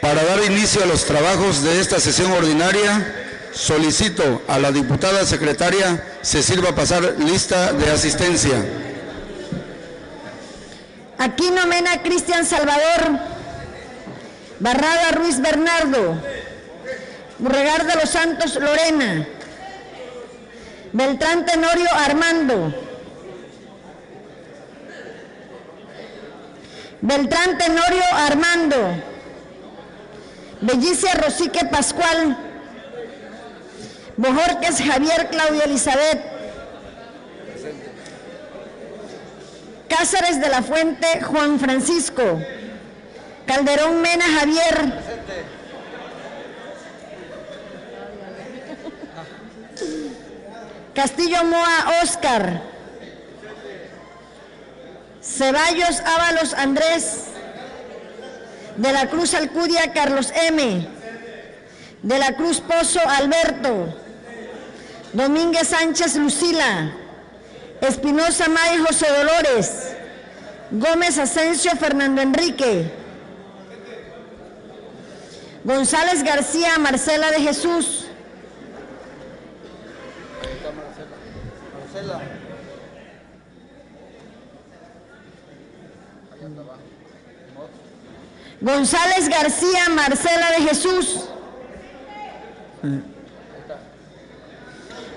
Para dar inicio a los trabajos de esta sesión ordinaria, solicito a la diputada secretaria se sirva pasar lista de asistencia. Aquino Mena Cristian Salvador, Barrada Ruiz Bernardo, Burregar de los Santos Lorena, Beltrán Tenorio Armando, Beltrán Tenorio Armando, Bellicia Rosique Pascual, Bojorques Javier Claudia Elizabeth, Cáceres de la Fuente Juan Francisco, Calderón Mena Javier, Castillo Moa Óscar, Ceballos Ábalos Andrés, de la Cruz Alcudia Carlos M., de la Cruz Pozo Alberto, Domínguez Sánchez Lucila, Espinosa May José Dolores, Gómez Asensio Fernando Enrique, González García Marcela de Jesús, González García Marcela de Jesús,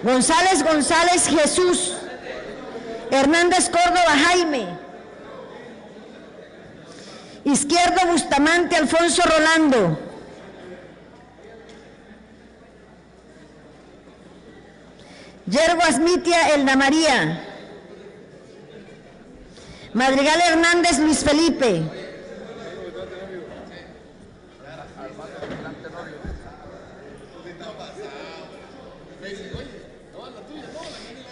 González Jesús, Hernández Córdoba Jaime, Izquierdo Bustamante Alfonso Rolando, Yerguas Mitia Elda María, Madrigal Hernández Luis Felipe,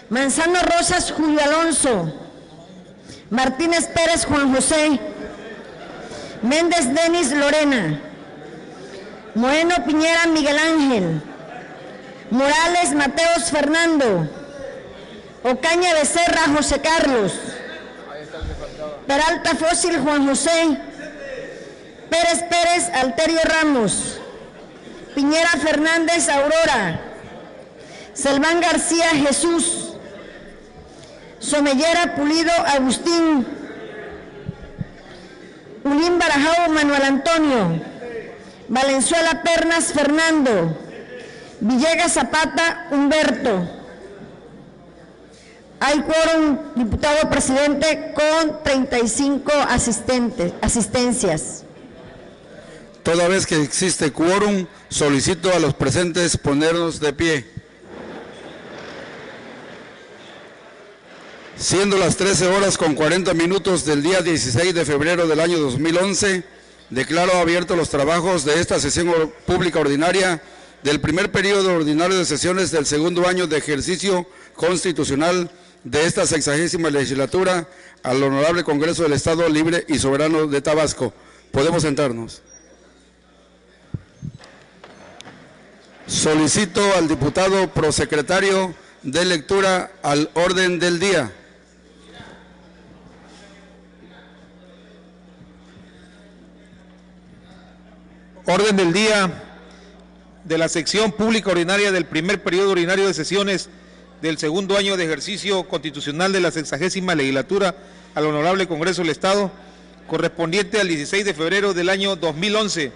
Manzano Rosas Julio Alonso, Martínez Pérez Juan José, Méndez Denis Lorena, Moreno Piñera Miguel Ángel, Morales Mateos Fernando, Ocaña Becerra José Carlos, Peralta Fósil Juan José, Pérez Pérez Alterio Ramos, Piñera Fernández Aurora, Selván García Jesús, Somellera Pulido Agustín, Ulín Barajao Manuel Antonio, Valenzuela Pernas Fernando, Villegas Zapata Humberto. Hay quórum, diputado presidente, con 35 asistencias. Toda vez que existe quórum, solicito a los presentes ponernos de pie. Siendo las 13:40 del día 16 de febrero del año 2011, declaro abiertos los trabajos de esta sesión pública ordinaria del primer periodo ordinario de sesiones del segundo año de ejercicio constitucional de esta 60ª legislatura al Honorable Congreso del Estado Libre y Soberano de Tabasco. Podemos sentarnos. Solicito al diputado prosecretario de lectura al orden del día. Orden del día de la sección pública ordinaria del primer periodo ordinario de sesiones del segundo año de ejercicio constitucional de la 60ª legislatura al Honorable Congreso del Estado, correspondiente al 16 de febrero del año 2011.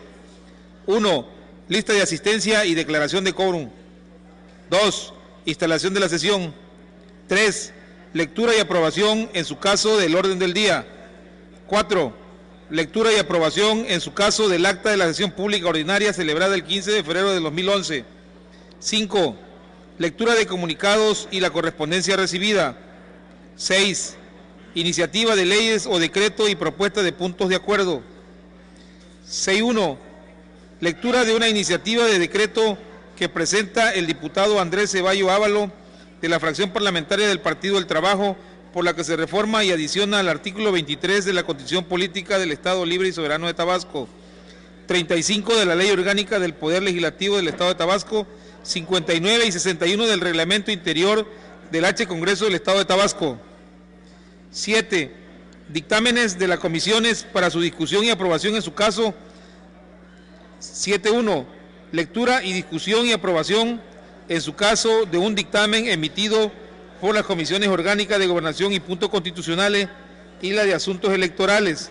1. Lista de asistencia y declaración de quórum. 2. Instalación de la sesión. 3. Lectura y aprobación en su caso del orden del día. 4. Lectura y aprobación en su caso del acta de la sesión pública ordinaria celebrada el 15 de febrero de 2011. 5. Lectura de comunicados y la correspondencia recibida. 6. Iniciativa de leyes o decreto y propuesta de puntos de acuerdo. 6.1. Lectura de una iniciativa de decreto que presenta el diputado Andrés Ceballo Ávalo de la fracción parlamentaria del Partido del Trabajo, por la que se reforma y adiciona al artículo 23 de la Constitución Política del Estado Libre y Soberano de Tabasco, 35 de la Ley Orgánica del Poder Legislativo del Estado de Tabasco, 59 y 61 del Reglamento Interior del H. Congreso del Estado de Tabasco. 7. Dictámenes de las comisiones para su discusión y aprobación en su caso 7.1. Lectura y discusión y aprobación, en su caso, de un dictamen emitido por las comisiones orgánicas de Gobernación y Puntos Constitucionales y la de Asuntos Electorales,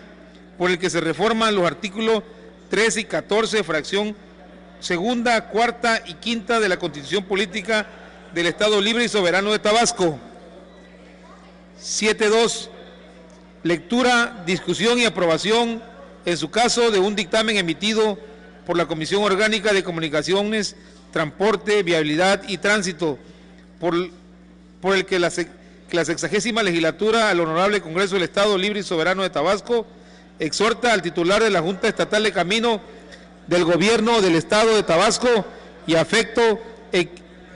por el que se reforman los artículos 13 y 14, fracción segunda, cuarta y quinta de la Constitución Política del Estado Libre y Soberano de Tabasco. 7.2. Lectura, discusión y aprobación, en su caso, de un dictamen emitido por la Comisión Orgánica de Comunicaciones, Transporte, Viabilidad y Tránsito, por el que la 60ª legislatura al Honorable Congreso del Estado Libre y Soberano de Tabasco exhorta al titular de la Junta Estatal de Camino del Gobierno del Estado de Tabasco y a efecto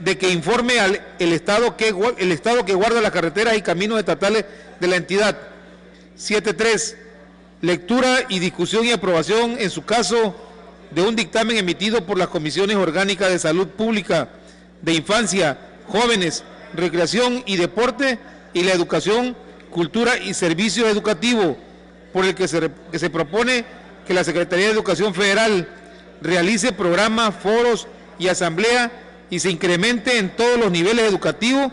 de que informe el Estado que guarda las carreteras y caminos estatales de la entidad. 7.3. Lectura y discusión y aprobación, en su caso, de un dictamen emitido por las Comisiones Orgánicas de Salud Pública, de Infancia, Jóvenes, Recreación y Deporte y la Educación, Cultura y Servicios Educativos, por el que se propone que la Secretaría de Educación Federal realice programas, foros y asamblea y se incremente en todos los niveles educativos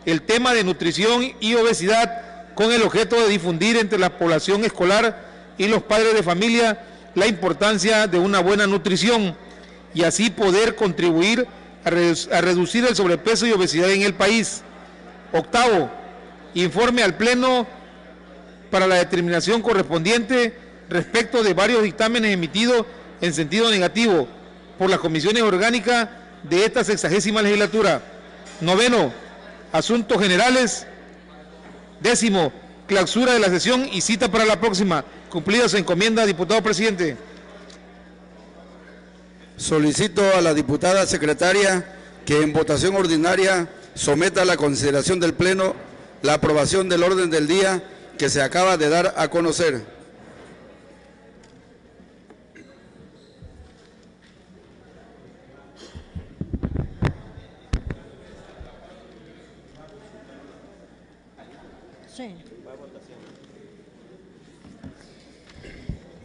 el tema de nutrición y obesidad con el objeto de difundir entre la población escolar y los padres de familia la importancia de una buena nutrición y así poder contribuir a reducir el sobrepeso y obesidad en el país. 8. Informe al Pleno para la determinación correspondiente respecto de varios dictámenes emitidos en sentido negativo por las comisiones orgánicas de esta 60ª legislatura. 9. Asuntos generales. 10. Clausura de la sesión y cita para la próxima. Cumplida su encomienda, diputado presidente. Solicito a la diputada secretaria que en votación ordinaria someta a la consideración del Pleno la aprobación del orden del día que se acaba de dar a conocer. Sí.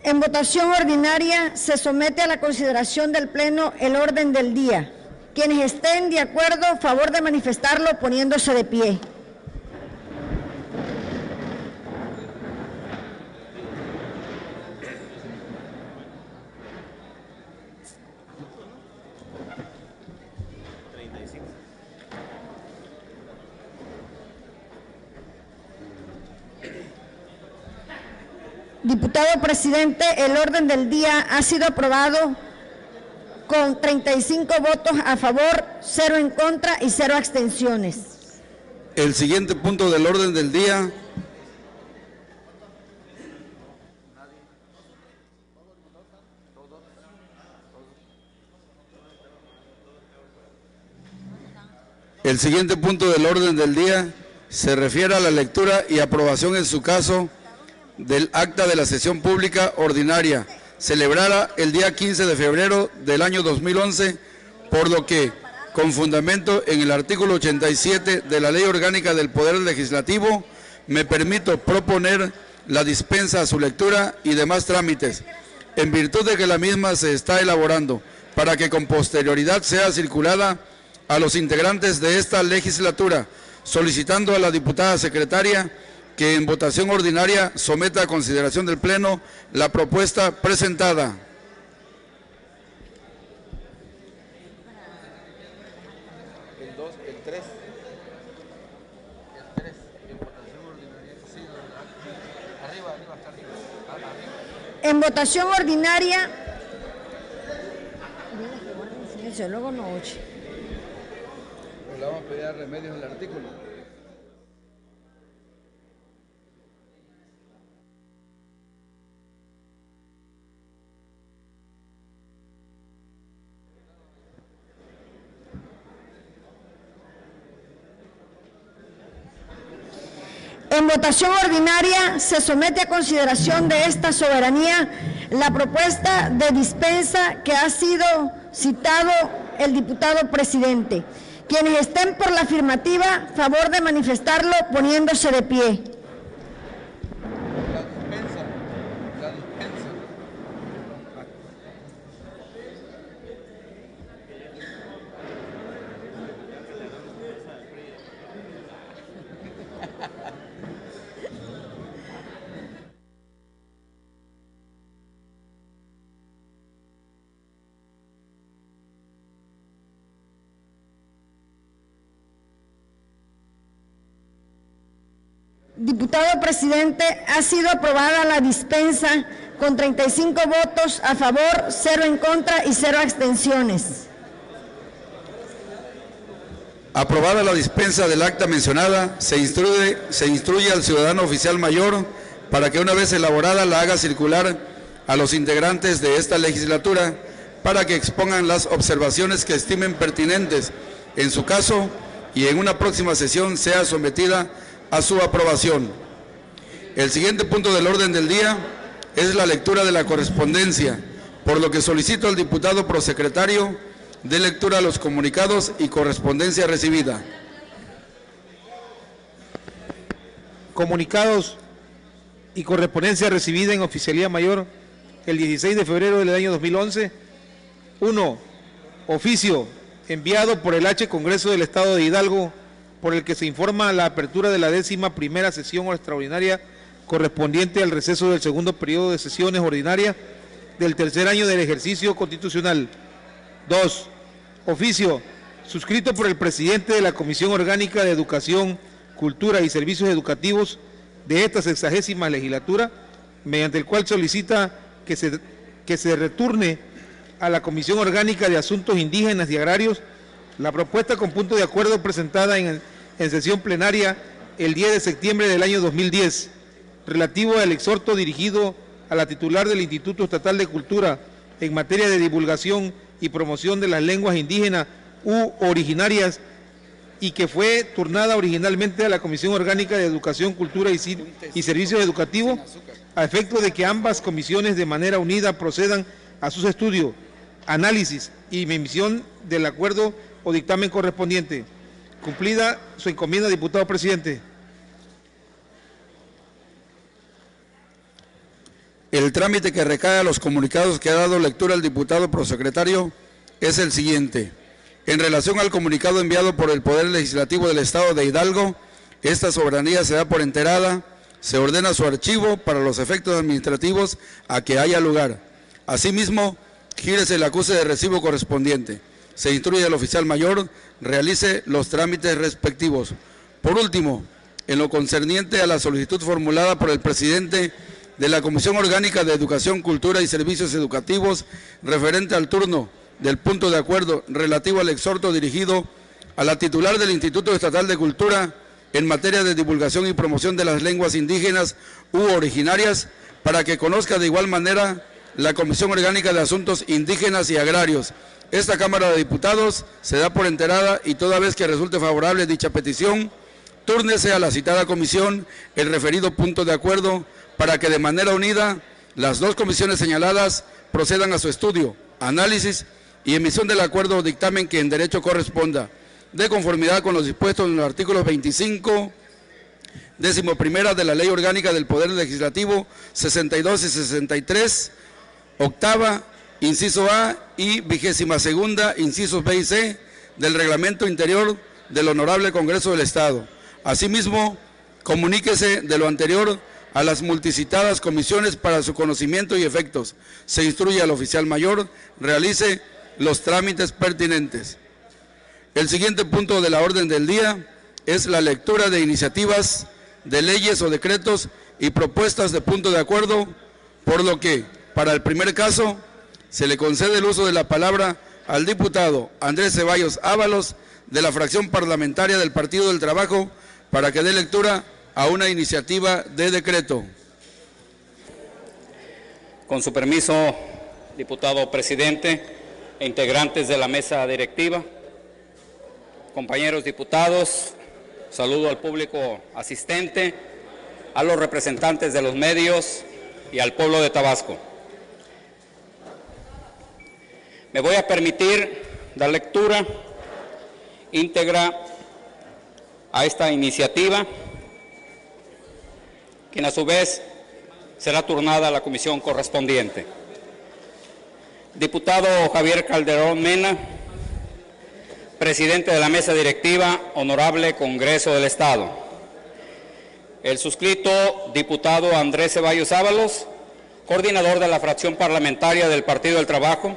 En votación ordinaria se somete a la consideración del Pleno el orden del día. Quienes estén de acuerdo, favor de manifestarlo poniéndose de pie. Diputado presidente, el orden del día ha sido aprobado con 35 votos a favor, 0 en contra y 0 abstenciones. El siguiente punto del orden del día se refiere a la lectura y aprobación en su caso del acta de la sesión pública ordinaria celebrada el día 15 de febrero del año 2011, por lo que, con fundamento en el artículo 87 de la Ley Orgánica del Poder Legislativo, me permito proponer la dispensa a su lectura y demás trámites, en virtud de que la misma se está elaborando, para que con posterioridad sea circulada a los integrantes de esta legislatura, solicitando a la diputada secretaria que en votación ordinaria someta a consideración del Pleno la propuesta presentada. En votación ordinaria, luego no oye. Le vamos a pedir remedios al artículo. En votación ordinaria se somete a consideración de esta soberanía la propuesta de dispensa que ha sido citado el diputado presidente. Quienes estén por la afirmativa, favor de manifestarlo poniéndose de pie. La dispensa. diputado presidente, ha sido aprobada la dispensa con 35 votos a favor, 0 en contra y 0 abstenciones. Aprobada la dispensa del acta mencionada, se instruye al ciudadano oficial mayor para que una vez elaborada la haga circular a los integrantes de esta legislatura para que expongan las observaciones que estimen pertinentes en su caso y en una próxima sesión sea sometida a su aprobación. El siguiente punto del orden del día es la lectura de la correspondencia, por lo que solicito al diputado prosecretario de lectura a los comunicados y correspondencia recibida. Comunicados y correspondencia recibida en Oficialía Mayor el 16 de febrero del año 2011. 1. Oficio enviado por el H Congreso del Estado de Hidalgo, por el que se informa la apertura de la 11ª sesión extraordinaria correspondiente al receso del segundo periodo de sesiones ordinarias del tercer año del ejercicio constitucional. 2. Oficio suscrito por el presidente de la Comisión Orgánica de Educación, Cultura y Servicios Educativos de esta 60ª legislatura, mediante el cual solicita que se retorne a la Comisión Orgánica de Asuntos Indígenas y Agrarios la propuesta con punto de acuerdo presentada en sesión plenaria el 10 de septiembre del año 2010, relativo al exhorto dirigido a la titular del Instituto Estatal de Cultura en materia de divulgación y promoción de las lenguas indígenas u originarias, y que fue turnada originalmente a la Comisión Orgánica de Educación, Cultura y Servicios Educativos, a efecto de que ambas comisiones de manera unida procedan a sus estudios, análisis y emisión del acuerdo o dictamen correspondiente. Cumplida su encomienda, diputado presidente. El trámite que recae a los comunicados que ha dado lectura el diputado prosecretario es el siguiente. En relación al comunicado enviado por el Poder Legislativo del Estado de Hidalgo, esta soberanía se da por enterada, se ordena su archivo para los efectos administrativos a que haya lugar. Asimismo, gírese el acuse de recibo correspondiente. Se instruye al oficial mayor, realice los trámites respectivos. Por último, en lo concerniente a la solicitud formulada por el presidente de la Comisión Orgánica de Educación, Cultura y Servicios Educativos, referente al turno del punto de acuerdo relativo al exhorto dirigido a la titular del Instituto Estatal de Cultura en materia de divulgación y promoción de las lenguas indígenas u originarias, para que conozca de igual manera la Comisión Orgánica de Asuntos Indígenas y Agrarios. Esta Cámara de Diputados se da por enterada y toda vez que resulte favorable dicha petición, túrnese a la citada comisión el referido punto de acuerdo para que de manera unida las dos comisiones señaladas procedan a su estudio, análisis y emisión del acuerdo o dictamen que en derecho corresponda, de conformidad con los dispuestos en los artículos 25, 11ª de la Ley Orgánica del Poder Legislativo, 62 y 63, octava, inciso A y 22ª, incisos B y C, del Reglamento Interior del Honorable Congreso del Estado. Asimismo, comuníquese de lo anterior a las multicitadas comisiones para su conocimiento y efectos. Se instruye al oficial mayor, realice los trámites pertinentes. El siguiente punto de la orden del día es la lectura de iniciativas de leyes o decretos y propuestas de punto de acuerdo, por lo que, para el primer caso, se le concede el uso de la palabra al diputado Andrés Ceballos Ábalos, de la fracción parlamentaria del Partido del Trabajo, para que dé lectura a una iniciativa de decreto. Con su permiso, diputado presidente e integrantes de la mesa directiva, compañeros diputados, saludo al público asistente, a los representantes de los medios y al pueblo de Tabasco. Me voy a permitir dar lectura íntegra a esta iniciativa, quien a su vez será turnada a la comisión correspondiente. Diputado Javier Calderón Mena, presidente de la mesa directiva, Honorable Congreso del Estado. El suscrito diputado Andrés Ceballos Ábalos, coordinador de la fracción parlamentaria del Partido del Trabajo,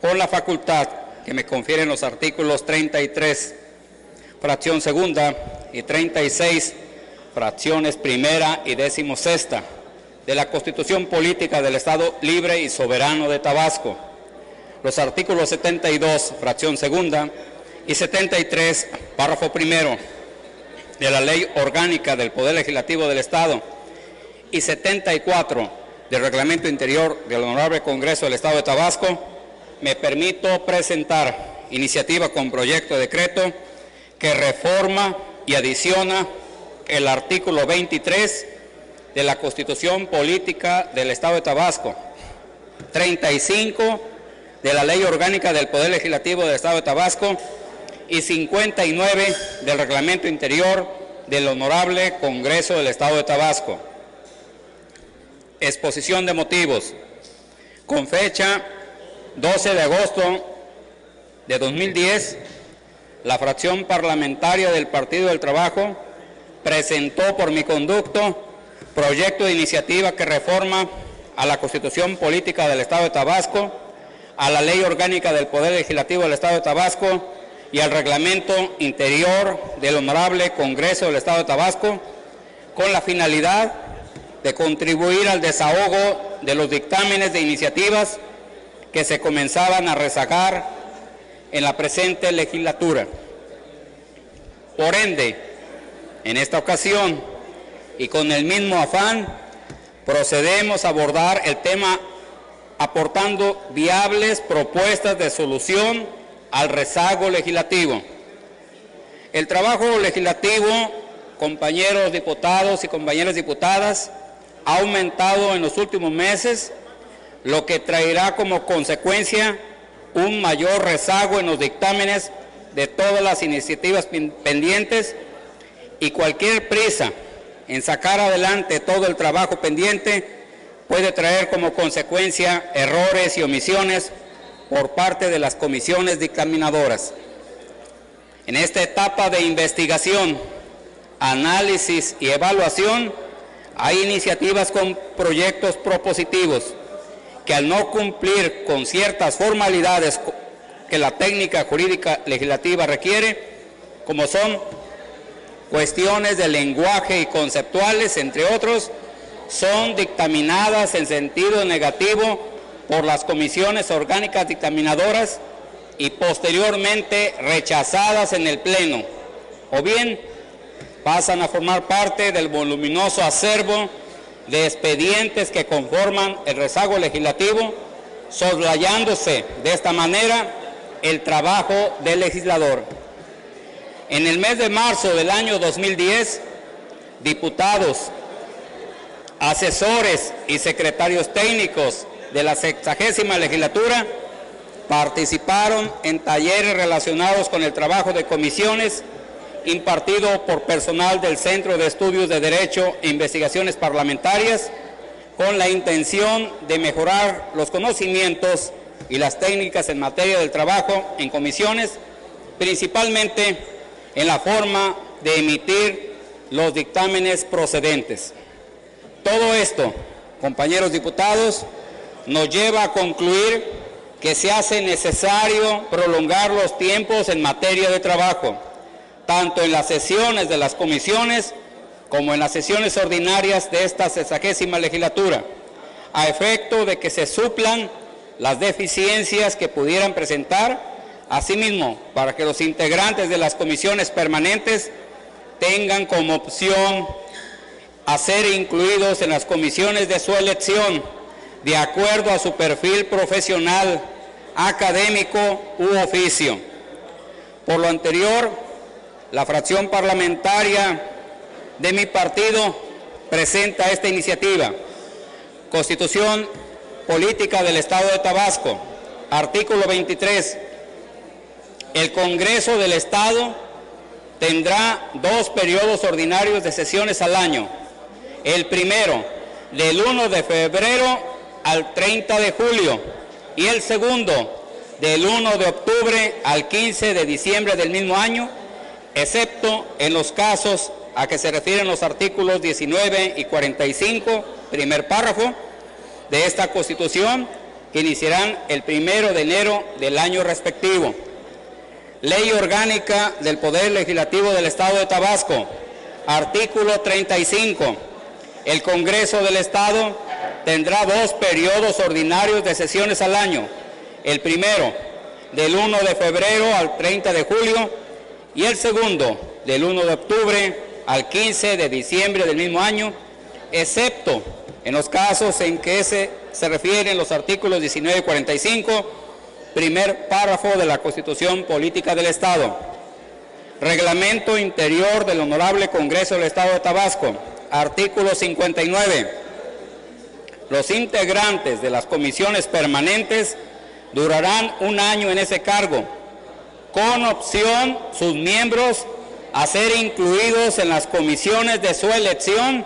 con la facultad que me confieren los artículos 33, fracción segunda, y 36, fracciones primera y 16ª de la Constitución Política del Estado Libre y Soberano de Tabasco, los artículos 72, fracción segunda, y 73, párrafo primero, de la Ley Orgánica del Poder Legislativo del Estado, y 74 del Reglamento Interior del Honorable Congreso del Estado de Tabasco, me permito presentar iniciativa con proyecto de decreto que reforma y adiciona el artículo 23 de la Constitución Política del Estado de Tabasco, 35 de la Ley Orgánica del Poder Legislativo del Estado de Tabasco y 59 del Reglamento Interior del Honorable Congreso del Estado de Tabasco. Exposición de motivos. Con fecha 12 de agosto de 2010, la fracción parlamentaria del Partido del Trabajo presentó por mi conducto proyecto de iniciativa que reforma a la Constitución Política del Estado de Tabasco, a la Ley Orgánica del Poder Legislativo del Estado de Tabasco y al Reglamento Interior del Honorable Congreso del Estado de Tabasco, con la finalidad de contribuir al desahogo de los dictámenes de iniciativas que se comenzaban a rezagar en la presente legislatura. Por ende, en esta ocasión, y con el mismo afán, procedemos a abordar el tema aportando viables propuestas de solución al rezago legislativo. El trabajo legislativo, compañeros diputados y compañeras diputadas, ha aumentado en los últimos meses, lo que traerá como consecuencia un mayor rezago en los dictámenes de todas las iniciativas pendientes, y cualquier prisa en sacar adelante todo el trabajo pendiente puede traer como consecuencia errores y omisiones por parte de las comisiones dictaminadoras. En esta etapa de investigación, análisis y evaluación, hay iniciativas con proyectos propositivos que, al no cumplir con ciertas formalidades que la técnica jurídica legislativa requiere, como son cuestiones de lenguaje y conceptuales, entre otros, son dictaminadas en sentido negativo por las comisiones orgánicas dictaminadoras y posteriormente rechazadas en el Pleno, o bien pasan a formar parte del voluminoso acervo de expedientes que conforman el rezago legislativo, soslayándose de esta manera el trabajo del legislador. En el mes de marzo del año 2010, diputados, asesores y secretarios técnicos de la 60ª legislatura participaron en talleres relacionados con el trabajo de comisiones impartido por personal del Centro de Estudios de Derecho e Investigaciones Parlamentarias, con la intención de mejorar los conocimientos y las técnicas en materia del trabajo en comisiones, principalmente en la forma de emitir los dictámenes procedentes. Todo esto, compañeros diputados, nos lleva a concluir que se hace necesario prolongar los tiempos en materia de trabajo, tanto en las sesiones de las comisiones como en las sesiones ordinarias de esta 60ª legislatura, a efecto de que se suplan las deficiencias que pudieran presentar. Asimismo, para que los integrantes de las comisiones permanentes tengan como opción a ser incluidos en las comisiones de su elección, de acuerdo a su perfil profesional, académico u oficio. Por lo anterior, la fracción parlamentaria de mi partido presenta esta iniciativa. Constitución Política del Estado de Tabasco, artículo 23. El Congreso del Estado tendrá 2 periodos ordinarios de sesiones al año. El primero, del 1 de febrero al 30 de julio, y el segundo, del 1 de octubre al 15 de diciembre del mismo año, excepto en los casos a que se refieren los artículos 19 y 45, primer párrafo, de esta Constitución, que iniciarán el 1 de enero del año respectivo. Ley Orgánica del Poder Legislativo del Estado de Tabasco, Artículo 35. El Congreso del Estado tendrá 2 periodos ordinarios de sesiones al año. El primero, del 1 de febrero al 30 de julio, y el segundo, del 1 de octubre al 15 de diciembre del mismo año, excepto en los casos en que se refieren los artículos 19 y 45, primer párrafo de la Constitución Política del Estado. Reglamento interior del Honorable Congreso del Estado de Tabasco. Artículo 59. Los integrantes de las comisiones permanentes durarán 1 año en ese cargo, con opción sus miembros a ser incluidos en las comisiones de su elección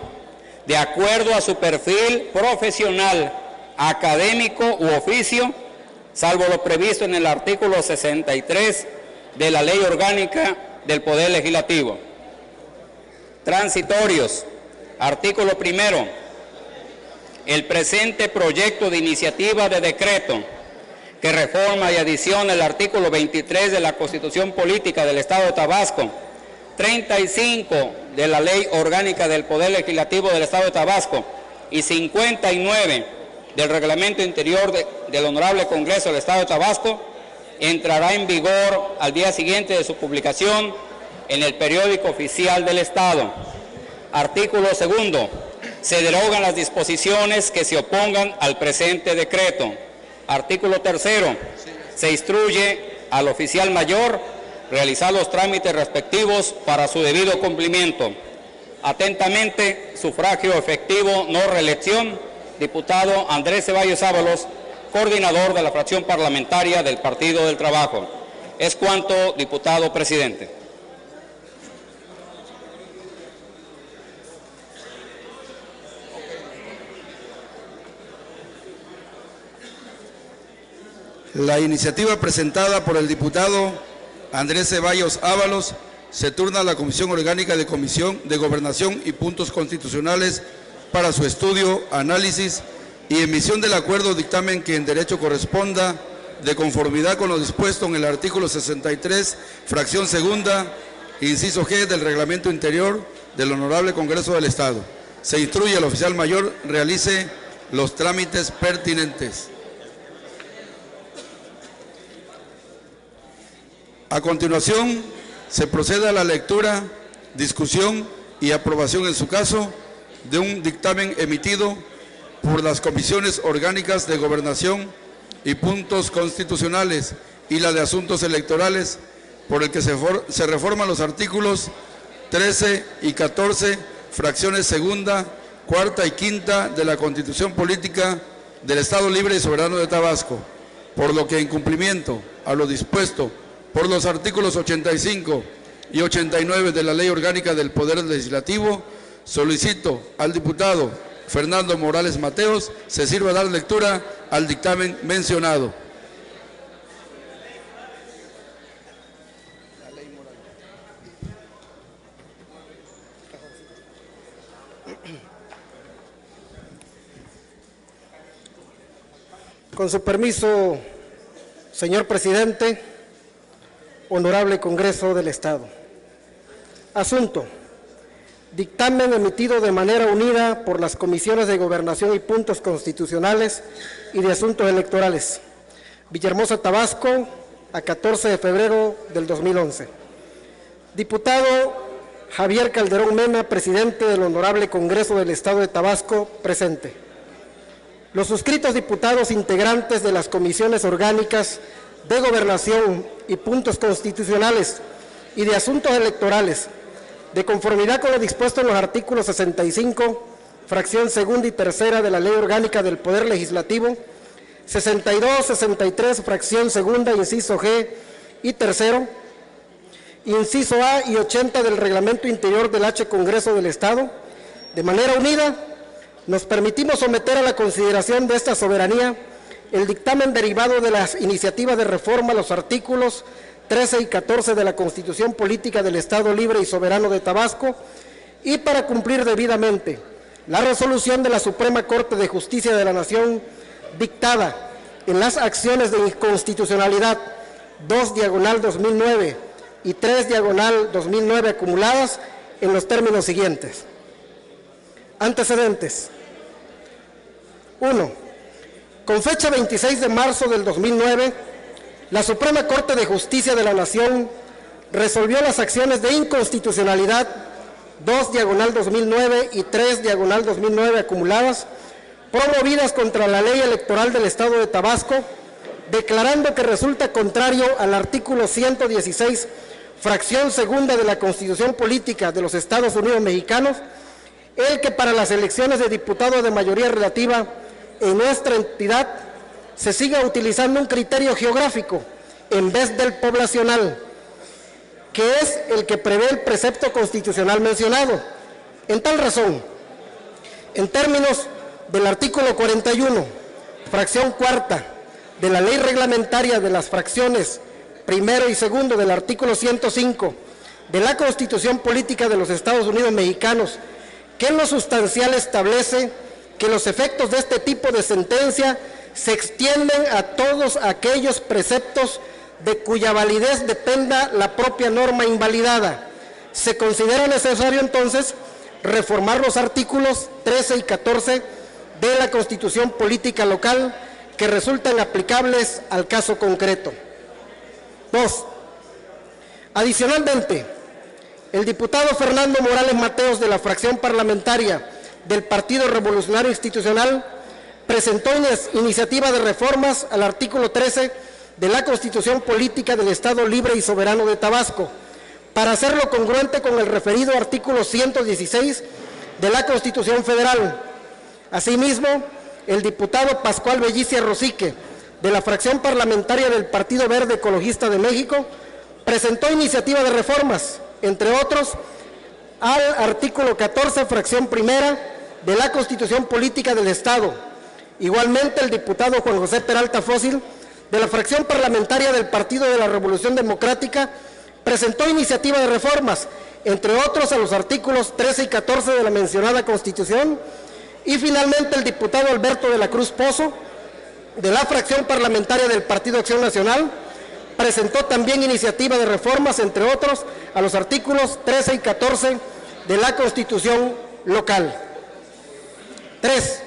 de acuerdo a su perfil profesional, académico u oficio, salvo lo previsto en el artículo 63 de la Ley Orgánica del Poder Legislativo. Transitorios. Artículo 1. El presente proyecto de iniciativa de decreto que reforma y adiciona el artículo 23 de la Constitución Política del Estado de Tabasco, 35 de la Ley Orgánica del Poder Legislativo del Estado de Tabasco y 59 del Reglamento Interior del Honorable Congreso del Estado de Tabasco, entrará en vigor al día siguiente de su publicación en el Periódico Oficial del Estado. Artículo 2. Se derogan las disposiciones que se opongan al presente decreto. Artículo 3. Se instruye al oficial mayor realizar los trámites respectivos para su debido cumplimiento. Atentamente, sufragio efectivo, no reelección, diputado Andrés Ceballos Ábalos, coordinador de la fracción parlamentaria del Partido del Trabajo. Es cuanto, diputado presidente. La iniciativa presentada por el diputado Andrés Ceballos Ábalos se turna a la Comisión Orgánica de Gobernación y Puntos Constitucionales para su estudio, análisis y emisión del acuerdo o dictamen que en derecho corresponda, de conformidad con lo dispuesto en el artículo 63, fracción segunda, inciso G del Reglamento Interior del Honorable Congreso del Estado. Se instruye al oficial mayor realice los trámites pertinentes. A continuación, se procede a la lectura, discusión y aprobación en su caso de un dictamen emitido por las Comisiones Orgánicas de Gobernación y Puntos Constitucionales y la de Asuntos Electorales, por el que se reforman los artículos 13 y 14, fracciones segunda, cuarta y quinta de la Constitución Política del Estado Libre y Soberano de Tabasco, por lo que en cumplimiento a lo dispuesto por los artículos 85 y 89 de la Ley Orgánica del Poder Legislativo, solicito al diputado Fernando Morales Mateos se sirva dar lectura al dictamen mencionado. Con su permiso, señor presidente, Honorable Congreso del Estado. Asunto: dictamen emitido de manera unida por las Comisiones de Gobernación y Puntos Constitucionales y de Asuntos Electorales. Villahermosa, Tabasco, a 14 de febrero del 2011. Diputado Javier Calderón Mena, presidente del Honorable Congreso del Estado de Tabasco, presente. Los suscritos diputados integrantes de las Comisiones Orgánicas de Gobernación y Puntos Constitucionales y de Asuntos Electorales, de conformidad con lo dispuesto en los artículos 65, fracción segunda y tercera de la Ley Orgánica del Poder Legislativo, 62, 63, fracción segunda, inciso G y tercero, inciso A y 80 del Reglamento Interior del H. Congreso del Estado, de manera unida, nos permitimos someter a la consideración de esta soberanía el dictamen derivado de las iniciativas de reforma a los artículos 13 y 14 de la Constitución Política del Estado Libre y Soberano de Tabasco, y para cumplir debidamente la resolución de la Suprema Corte de Justicia de la Nación dictada en las acciones de inconstitucionalidad 2/2009 y 3/2009 acumuladas en los términos siguientes. Antecedentes. 1. Con fecha 26 de marzo del 2009, la Suprema Corte de Justicia de la Nación resolvió las acciones de inconstitucionalidad 2/2009 y 3/2009 acumuladas, promovidas contra la Ley Electoral del Estado de Tabasco, declarando que resulta contrario al artículo 116, fracción segunda de la Constitución Política de los Estados Unidos Mexicanos, el que para las elecciones de diputados de mayoría relativa en nuestra entidad se siga utilizando un criterio geográfico en vez del poblacional, que es el que prevé el precepto constitucional mencionado. En tal razón, en términos del artículo 41, fracción cuarta de la Ley Reglamentaria de las fracciones primero y segundo del artículo 105 de la Constitución Política de los Estados Unidos Mexicanos, que en lo sustancial establece que los efectos de este tipo de sentencia se extienden a todos aquellos preceptos de cuya validez dependa la propia norma invalidada. Se considera necesario entonces reformar los artículos 13 y 14 de la Constitución Política Local que resultan aplicables al caso concreto. 2. Adicionalmente, el diputado Fernando Morales Mateos, de la fracción parlamentaria del Partido Revolucionario Institucional, presentó una iniciativa de reformas al artículo 13 de la Constitución Política del Estado Libre y Soberano de Tabasco, para hacerlo congruente con el referido artículo 116 de la Constitución Federal. Asimismo, el diputado Pascual Bellicia Rosique, de la fracción parlamentaria del Partido Verde Ecologista de México, presentó iniciativa de reformas, entre otros, al artículo 14, fracción primera de la Constitución Política del Estado. Igualmente, el diputado Juan José Peralta Fósil, de la fracción parlamentaria del Partido de la Revolución Democrática, presentó iniciativa de reformas, entre otros, a los artículos 13 y 14 de la mencionada Constitución. Y finalmente, el diputado Alberto de la Cruz Pozo, de la fracción parlamentaria del Partido Acción Nacional, presentó también iniciativa de reformas, entre otros, a los artículos 13 y 14 de la Constitución local. 3.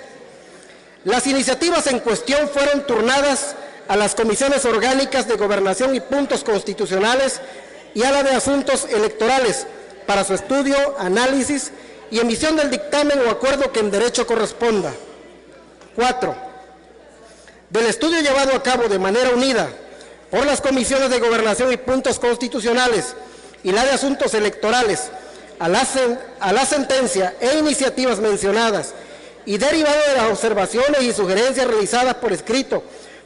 Las iniciativas en cuestión fueron turnadas a las comisiones orgánicas de Gobernación y Puntos Constitucionales y a la de Asuntos Electorales para su estudio, análisis y emisión del dictamen o acuerdo que en derecho corresponda. 4. Del estudio llevado a cabo de manera unida por las comisiones de Gobernación y Puntos Constitucionales y la de Asuntos Electorales a la sentencia e iniciativas mencionadas y derivado de las observaciones y sugerencias realizadas por escrito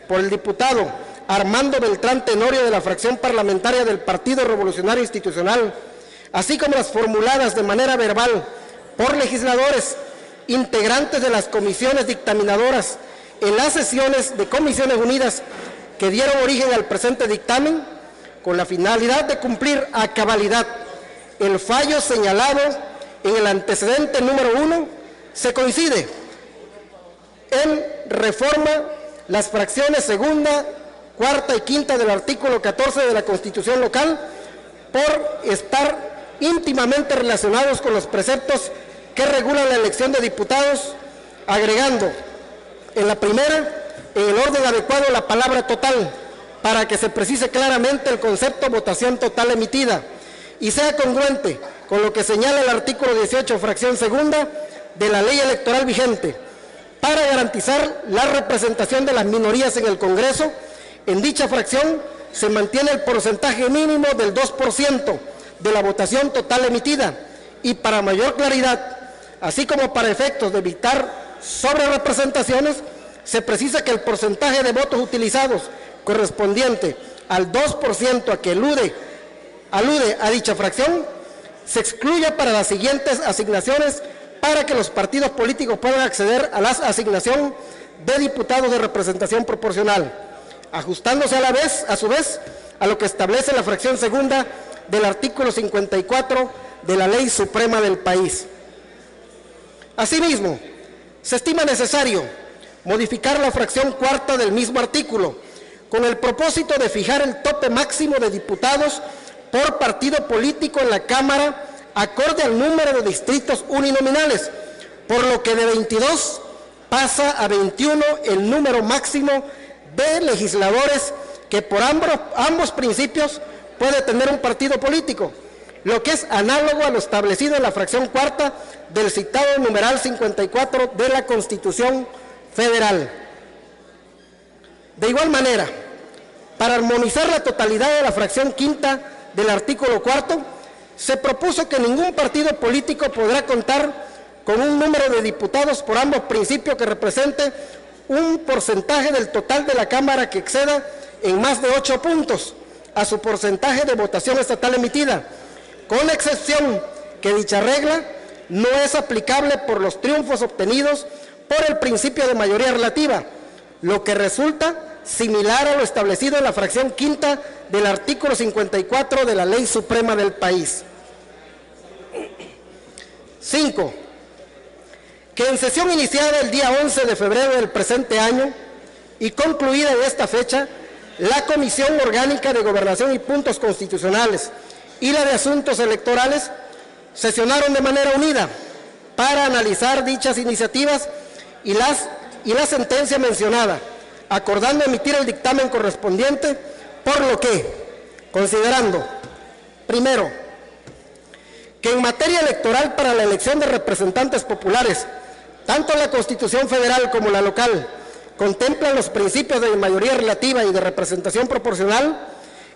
por el diputado Armando Beltrán Tenorio, de la fracción parlamentaria del Partido Revolucionario Institucional, así como las formuladas de manera verbal por legisladores integrantes de las comisiones dictaminadoras en las sesiones de Comisiones Unidas que dieron origen al presente dictamen, con la finalidad de cumplir a cabalidad el fallo señalado en el antecedente número 1, se coincide en reforma las fracciones segunda, cuarta y quinta del artículo 14 de la Constitución local, por estar íntimamente relacionados con los preceptos que regulan la elección de diputados, agregando en la primera, en el orden adecuado, la palabra total, para que se precise claramente el concepto votación total emitida y sea congruente con lo que señala el artículo 18, fracción segunda de la ley electoral vigente, para garantizar la representación de las minorías en el Congreso. En dicha fracción se mantiene el porcentaje mínimo del 2% de la votación total emitida, y para mayor claridad, así como para efectos de evitar sobrerepresentaciones, se precisa que el porcentaje de votos utilizados correspondiente al 2% a que alude a dicha fracción se excluya para las siguientes asignaciones, para que los partidos políticos puedan acceder a la asignación de diputados de representación proporcional, ajustándose a su vez a lo que establece la fracción segunda del artículo 54 de la Ley Suprema del país. Asimismo, se estima necesario modificar la fracción cuarta del mismo artículo, con el propósito de fijar el tope máximo de diputados por partido político en la Cámara acorde al número de distritos uninominales, por lo que de 22 pasa a 21 el número máximo de legisladores que por ambos principios puede tener un partido político, lo que es análogo a lo establecido en la fracción cuarta del citado numeral 54 de la Constitución Federal. De igual manera, para armonizar la totalidad de la fracción quinta del artículo cuarto, se propuso que ningún partido político podrá contar con un número de diputados por ambos principios que represente un porcentaje del total de la Cámara que exceda en más de 8 puntos a su porcentaje de votación estatal emitida, con excepción que dicha regla no es aplicable por los triunfos obtenidos por el principio de mayoría relativa, lo que resulta similar a lo establecido en la fracción quinta del artículo 54 de la Ley Suprema del país. 5. Que en sesión iniciada el día 11 de febrero del presente año y concluida en esta fecha, la Comisión Orgánica de Gobernación y Puntos Constitucionales y la de Asuntos Electorales sesionaron de manera unida para analizar dichas iniciativas y la sentencia mencionada, acordando emitir el dictamen correspondiente, por lo que, considerando, primero, que en materia electoral para la elección de representantes populares, tanto la Constitución Federal como la local contemplan los principios de mayoría relativa y de representación proporcional,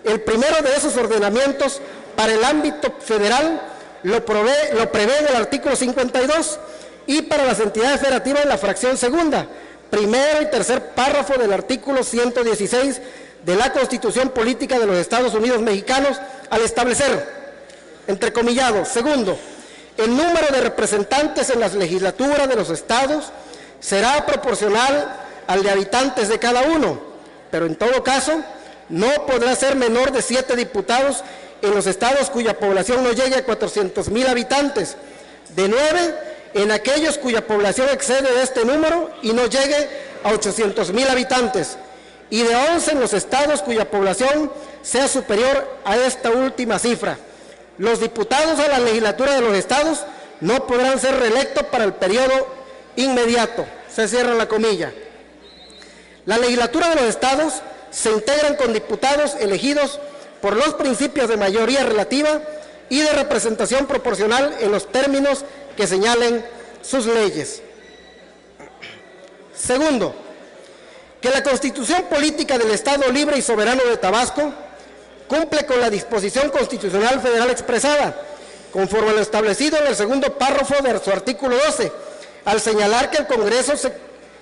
el primero de esos ordenamientos para el ámbito federal lo prevé en el artículo 52 y para las entidades federativas en la fracción segunda, primero y tercer párrafo del artículo 116 de la Constitución Política de los Estados Unidos Mexicanos, al establecer, entrecomillado, segundo, el número de representantes en las legislaturas de los estados será proporcional al de habitantes de cada uno, pero en todo caso no podrá ser menor de 7 diputados en los estados cuya población no llegue a 400,000 habitantes, de 9 en aquellos cuya población excede este número y no llegue a 800,000 habitantes, y de 11 en los estados cuya población sea superior a esta última cifra. Los diputados a la legislatura de los estados no podrán ser reelectos para el periodo inmediato. Se cierra la comilla. La legislatura de los estados se integran con diputados elegidos por los principios de mayoría relativa y de representación proporcional en los términos que señalen sus leyes. Segundo, que la Constitución Política del Estado Libre y Soberano de Tabasco cumple con la disposición constitucional federal expresada, conforme a lo establecido en el segundo párrafo de su artículo 12, al señalar que el Congreso se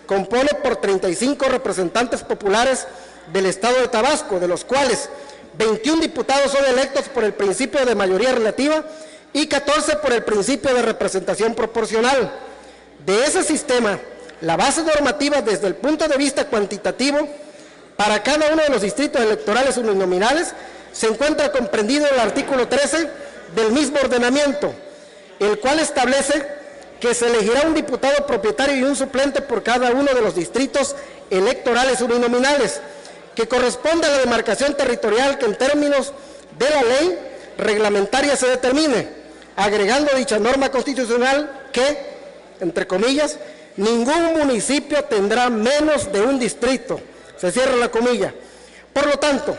compone por 35 representantes populares del Estado de Tabasco, de los cuales 21 diputados son electos por el principio de mayoría relativa y 14 por el principio de representación proporcional. De ese sistema, la base normativa desde el punto de vista cuantitativo para cada uno de los distritos electorales uninominales se encuentra comprendido en el artículo 13 del mismo ordenamiento, el cual establece que se elegirá un diputado propietario y un suplente por cada uno de los distritos electorales uninominales, que corresponde a la demarcación territorial que en términos de la ley reglamentaria se determine, agregando dicha norma constitucional que, entre comillas, ningún municipio tendrá menos de un distrito. Se cierra la comilla. Por lo tanto,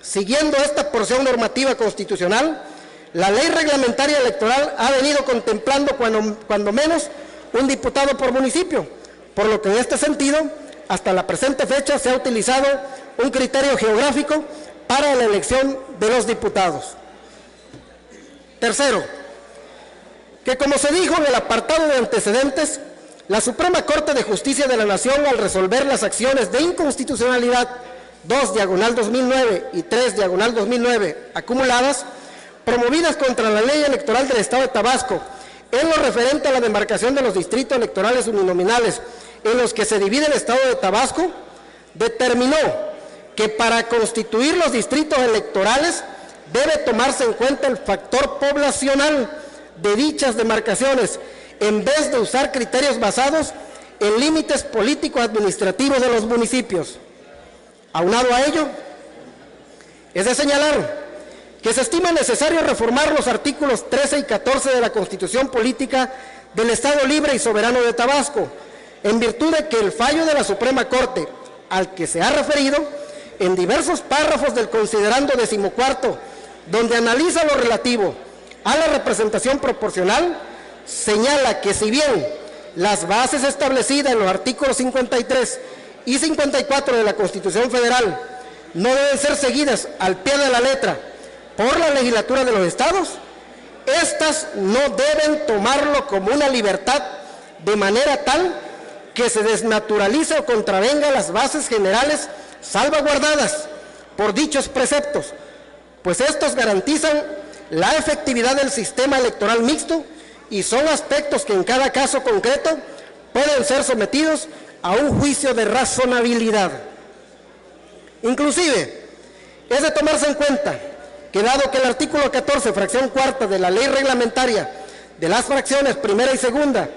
siguiendo esta porción normativa constitucional, la ley reglamentaria electoral ha venido contemplando cuando menos un diputado por municipio, por lo que en este sentido, hasta la presente fecha se ha utilizado un criterio geográfico para la elección de los diputados. Tercero, que como se dijo en el apartado de antecedentes, la Suprema Corte de Justicia de la Nación, al resolver las acciones de inconstitucionalidad 2/2009 y 3/2009 acumuladas, promovidas contra la ley electoral del Estado de Tabasco, en lo referente a la demarcación de los distritos electorales uninominales en los que se divide el Estado de Tabasco, determinó que para constituir los distritos electorales debe tomarse en cuenta el factor poblacional de dichas demarcaciones, en vez de usar criterios basados en límites políticos administrativos de los municipios. Aunado a ello, es de señalar que se estima necesario reformar los artículos 13 y 14 de la Constitución Política del Estado Libre y Soberano de Tabasco, en virtud de que el fallo de la Suprema Corte, al que se ha referido, en diversos párrafos del considerando 14º, donde analiza lo relativo a la representación proporcional, señala que si bien las bases establecidas en los artículos 53 y 54 de la Constitución Federal no deben ser seguidas al pie de la letra por la legislatura de los estados, estas no deben tomarlo como una libertad de manera tal que se desnaturalice o contravenga las bases generales salvaguardadas por dichos preceptos, pues estos garantizan la efectividad del sistema electoral mixto y son aspectos que en cada caso concreto pueden ser sometidos a un juicio de razonabilidad. Inclusive, es de tomarse en cuenta que dado que el artículo 14, fracción cuarta de la ley reglamentaria de las fracciones primera y segunda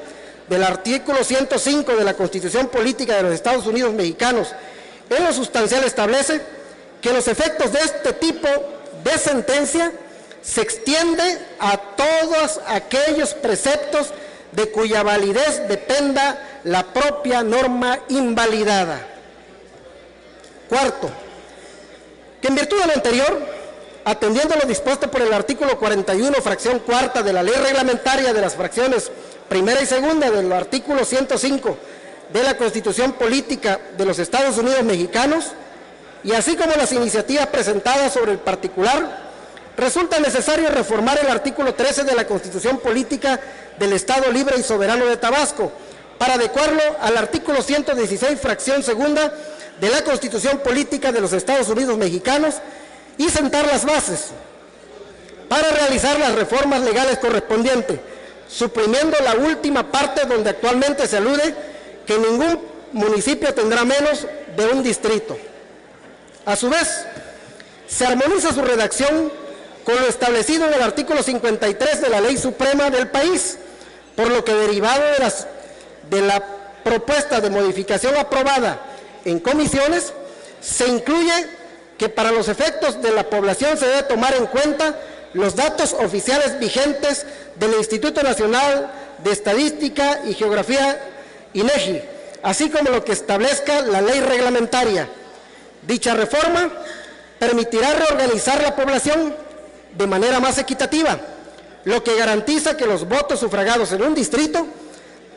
del artículo 105 de la Constitución Política de los Estados Unidos Mexicanos en lo sustancial establece que los efectos de este tipo de sentencia se extiende a todos aquellos preceptos de cuya validez dependa la propia norma invalidada. Cuarto, que en virtud de lo anterior, atendiendo lo dispuesto por el artículo 41, fracción cuarta de la ley reglamentaria de las fracciones primera y segunda del artículo 105 de la Constitución Política de los Estados Unidos Mexicanos, y así como las iniciativas presentadas sobre el particular, resulta necesario reformar el artículo 13 de la Constitución Política del Estado Libre y Soberano de Tabasco, para adecuarlo al artículo 116, fracción segunda de la Constitución Política de los Estados Unidos Mexicanos, y sentar las bases para realizar las reformas legales correspondientes, suprimiendo la última parte donde actualmente se alude que ningún municipio tendrá menos de un distrito. A su vez, se armoniza su redacción con lo establecido en el artículo 53 de la Ley Suprema del país, por lo que derivado de la propuesta de modificación aprobada en comisiones, se incluye que para los efectos de la población se debe tomar en cuenta los datos oficiales vigentes del Instituto Nacional de Estadística y Geografía, INEGI, así como lo que establezca la ley reglamentaria. Dicha reforma permitirá reorganizar la población de manera más equitativa, lo que garantiza que los votos sufragados en un distrito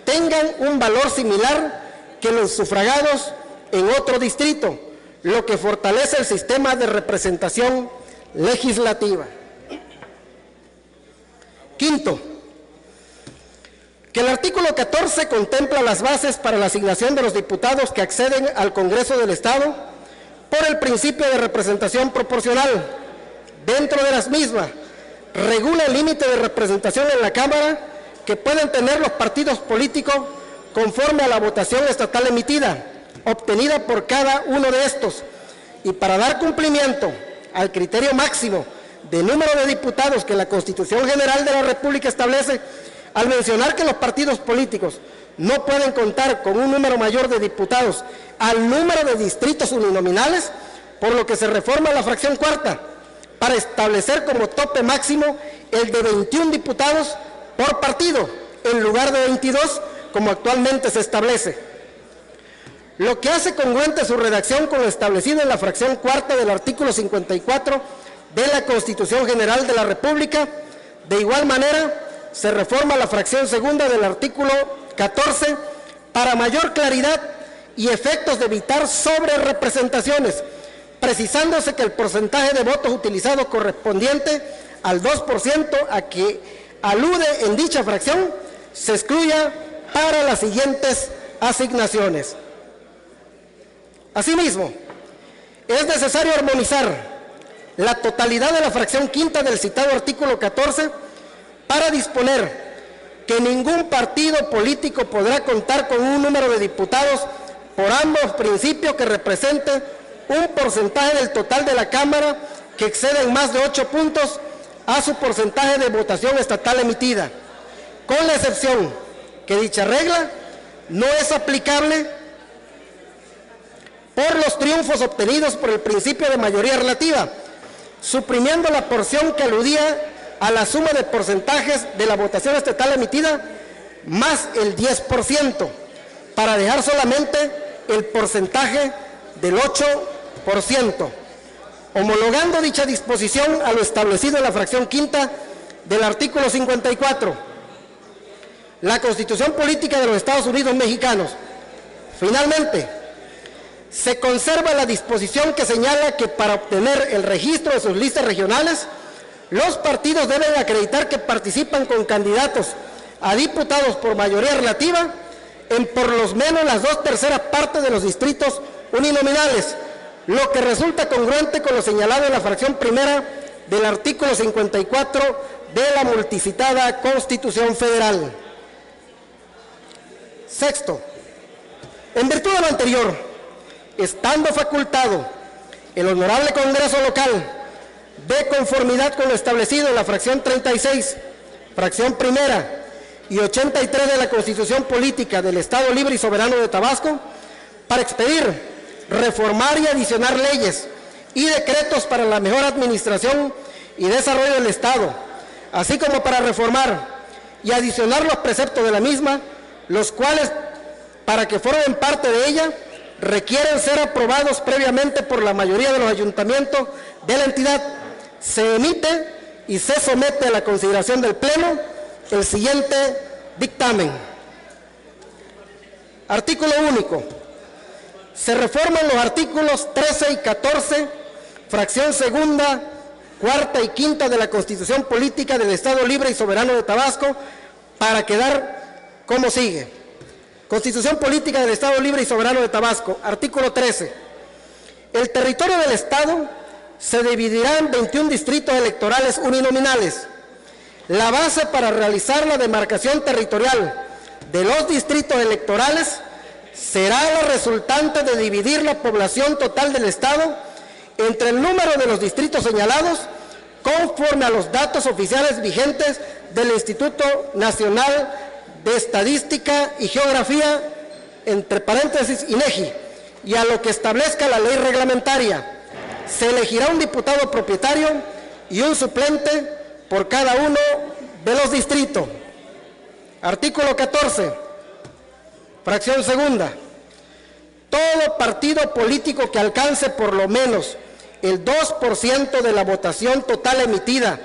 tengan un valor similar que los sufragados en otro distrito, lo que fortalece el sistema de representación legislativa. Quinto, que el artículo 14 contempla las bases para la asignación de los diputados que acceden al Congreso del Estado por el principio de representación proporcional. Dentro de las mismas, regula el límite de representación en la Cámara que pueden tener los partidos políticos conforme a la votación estatal emitida, obtenida por cada uno de estos, y para dar cumplimiento al criterio máximo de número de diputados que la Constitución General de la República establece, al mencionar que los partidos políticos no pueden contar con un número mayor de diputados al número de distritos uninominales, por lo que se reforma la fracción cuarta para establecer como tope máximo el de 21 diputados por partido, en lugar de 22, como actualmente se establece, lo que hace congruente su redacción con lo establecido en la fracción cuarta del artículo 54 de la Constitución General de la República. De igual manera, se reforma la fracción segunda del artículo 14 para mayor claridad y efectos de evitar sobrerepresentaciones, precisándose que el porcentaje de votos utilizado correspondiente al 2% a que alude en dicha fracción se excluya para las siguientes asignaciones. Asimismo, es necesario armonizar la totalidad de la fracción quinta del citado artículo 14 para disponer que ningún partido político podrá contar con un número de diputados por ambos principios que represente un porcentaje del total de la Cámara que exceda en más de 8 puntos a su porcentaje de votación estatal emitida, con la excepción que dicha regla no es aplicable por los triunfos obtenidos por el principio de mayoría relativa, suprimiendo la porción que aludía a la suma de porcentajes de la votación estatal emitida más el 10%, para dejar solamente el porcentaje del 8%, homologando dicha disposición a lo establecido en la fracción quinta del artículo 54. La Constitución Política de los Estados Unidos Mexicanos. Finalmente, se conserva la disposición que señala que para obtener el registro de sus listas regionales, los partidos deben acreditar que participan con candidatos a diputados por mayoría relativa en por lo menos las 2/3 partes de los distritos uninominales, lo que resulta congruente con lo señalado en la fracción primera del artículo 54 de la multicitada Constitución Federal. Sexto, en virtud de lo anterior, estando facultado el Honorable Congreso Local, de conformidad con lo establecido en la fracción 36, fracción primera y 83 de la Constitución Política del Estado Libre y Soberano de Tabasco, para expedir, reformar y adicionar leyes y decretos para la mejor administración y desarrollo del Estado, así como para reformar y adicionar los preceptos de la misma, los cuales, para que formen parte de ella, requieren ser aprobados previamente por la mayoría de los ayuntamientos de la entidad. Se emite y se somete a la consideración del Pleno el siguiente dictamen. Artículo único. Se reforman los artículos 13 y 14, fracción segunda, cuarta y quinta de la Constitución Política del Estado Libre y Soberano de Tabasco, para quedar como sigue. Constitución Política del Estado Libre y Soberano de Tabasco, artículo 13. El territorio del Estado se dividirá en 21 distritos electorales uninominales. La base para realizar la demarcación territorial de los distritos electorales será la resultante de dividir la población total del Estado entre el número de los distritos señalados, conforme a los datos oficiales vigentes del Instituto Nacional de Estadística y Geografía, entre paréntesis INEGI, y a lo que establezca la ley reglamentaria. Se elegirá un diputado propietario y un suplente por cada uno de los distritos. Artículo 14, fracción segunda. Todo partido político que alcance por lo menos el 2% de la votación total emitida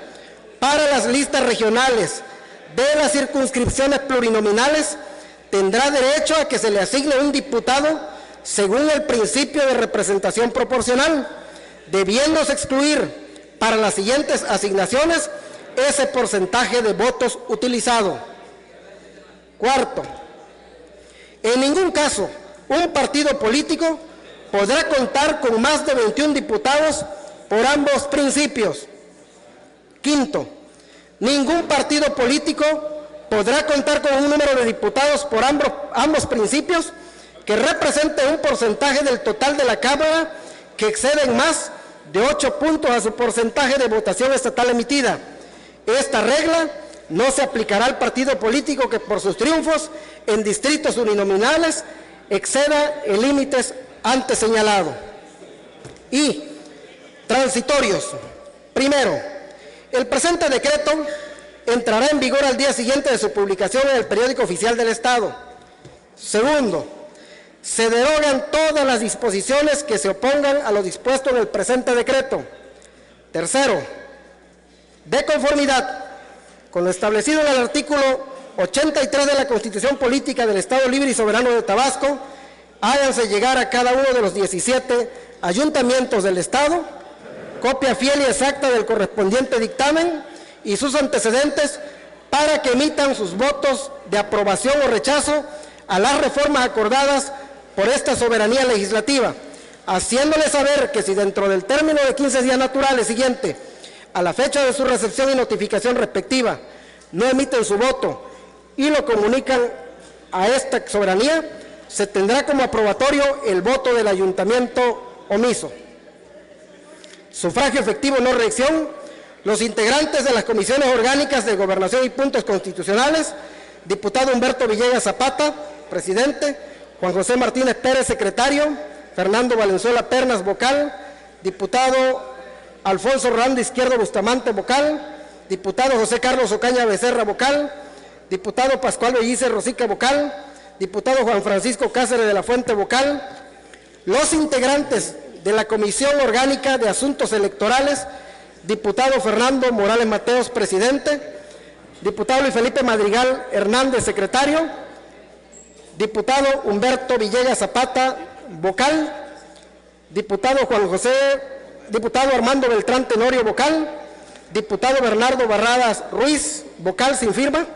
para las listas regionales de las circunscripciones plurinominales tendrá derecho a que se le asigne un diputado según el principio de representación proporcional, debiéndose excluir para las siguientes asignaciones ese porcentaje de votos utilizado. Cuarto, en ningún caso un partido político podrá contar con más de 21 diputados por ambos principios. Quinto, ningún partido político podrá contar con un número de diputados por ambos principios que represente un porcentaje del total de la Cámara que exceden más de 8 puntos a su porcentaje de votación estatal emitida. Esta regla no se aplicará al partido político que por sus triunfos en distritos uninominales exceda el límite antes señalado. Y transitorios. Primero, el presente decreto entrará en vigor al día siguiente de su publicación en el Periódico Oficial del Estado. Segundo, se derogan todas las disposiciones que se opongan a lo dispuesto en el presente decreto. Tercero, de conformidad con lo establecido en el artículo 83 de la Constitución Política del Estado Libre y Soberano de Tabasco, háganse llegar a cada uno de los 17 ayuntamientos del Estado copia fiel y exacta del correspondiente dictamen y sus antecedentes para que emitan sus votos de aprobación o rechazo a las reformas acordadas por esta soberanía legislativa, haciéndole saber que si dentro del término de 15 días naturales siguiente a la fecha de su recepción y notificación respectiva no emiten su voto y lo comunican a esta soberanía, se tendrá como aprobatorio el voto del ayuntamiento omiso. Sufragio efectivo no reelección. Los integrantes de las comisiones orgánicas de Gobernación y Puntos Constitucionales: diputado Humberto Villegas Zapata, presidente; Juan José Martínez Pérez, secretario; Fernando Valenzuela Pernas, vocal; diputado Alfonso Rolando Izquierdo Bustamante, vocal. Diputado José Carlos Ocaña Becerra, vocal. Diputado Pascual Bellicer Rosique, vocal. Diputado Juan Francisco Cáceres de la Fuente, vocal. Los integrantes de la Comisión Orgánica de Asuntos Electorales: diputado Fernando Morales Mateos, presidente; diputado Luis Felipe Madrigal Hernández, secretario; diputado Humberto Villegas Zapata, vocal; diputado Armando Beltrán Tenorio, vocal; diputado Bernardo Barradas Ruiz, vocal sin firma;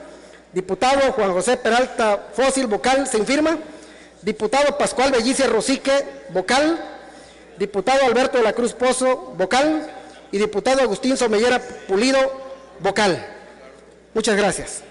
diputado Juan José Peralta Fósil, vocal sin firma; diputado Pascual Bellicer Rosique, vocal; diputado Alberto de la Cruz Pozo, vocal; y diputado Agustín Somellera Pulido, vocal. Muchas gracias.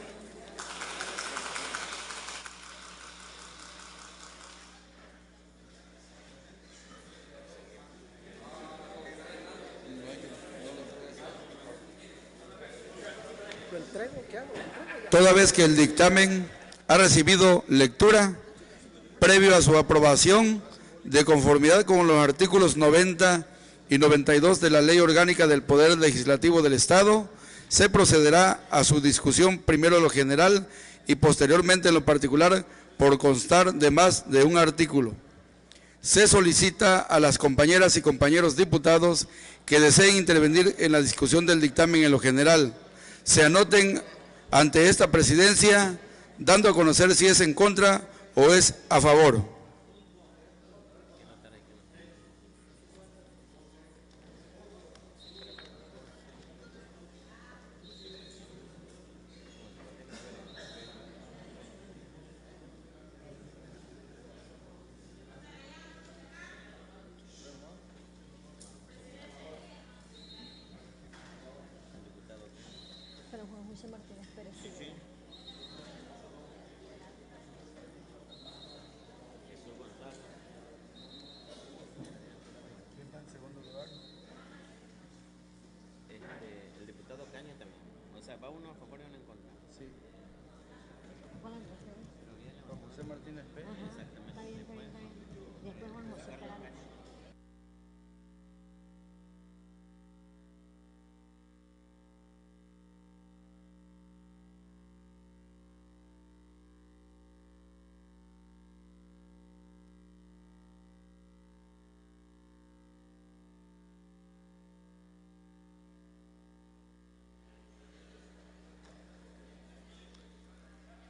Toda vez que el dictamen ha recibido lectura, previo a su aprobación, de conformidad con los artículos 90 y 92 de la Ley Orgánica del Poder Legislativo del Estado, se procederá a su discusión primero en lo general y posteriormente en lo particular por constar de más de un artículo. Se solicita a las compañeras y compañeros diputados que deseen intervenir en la discusión del dictamen en lo general, se anoten ante esta presidencia, dando a conocer si es en contra o es a favor.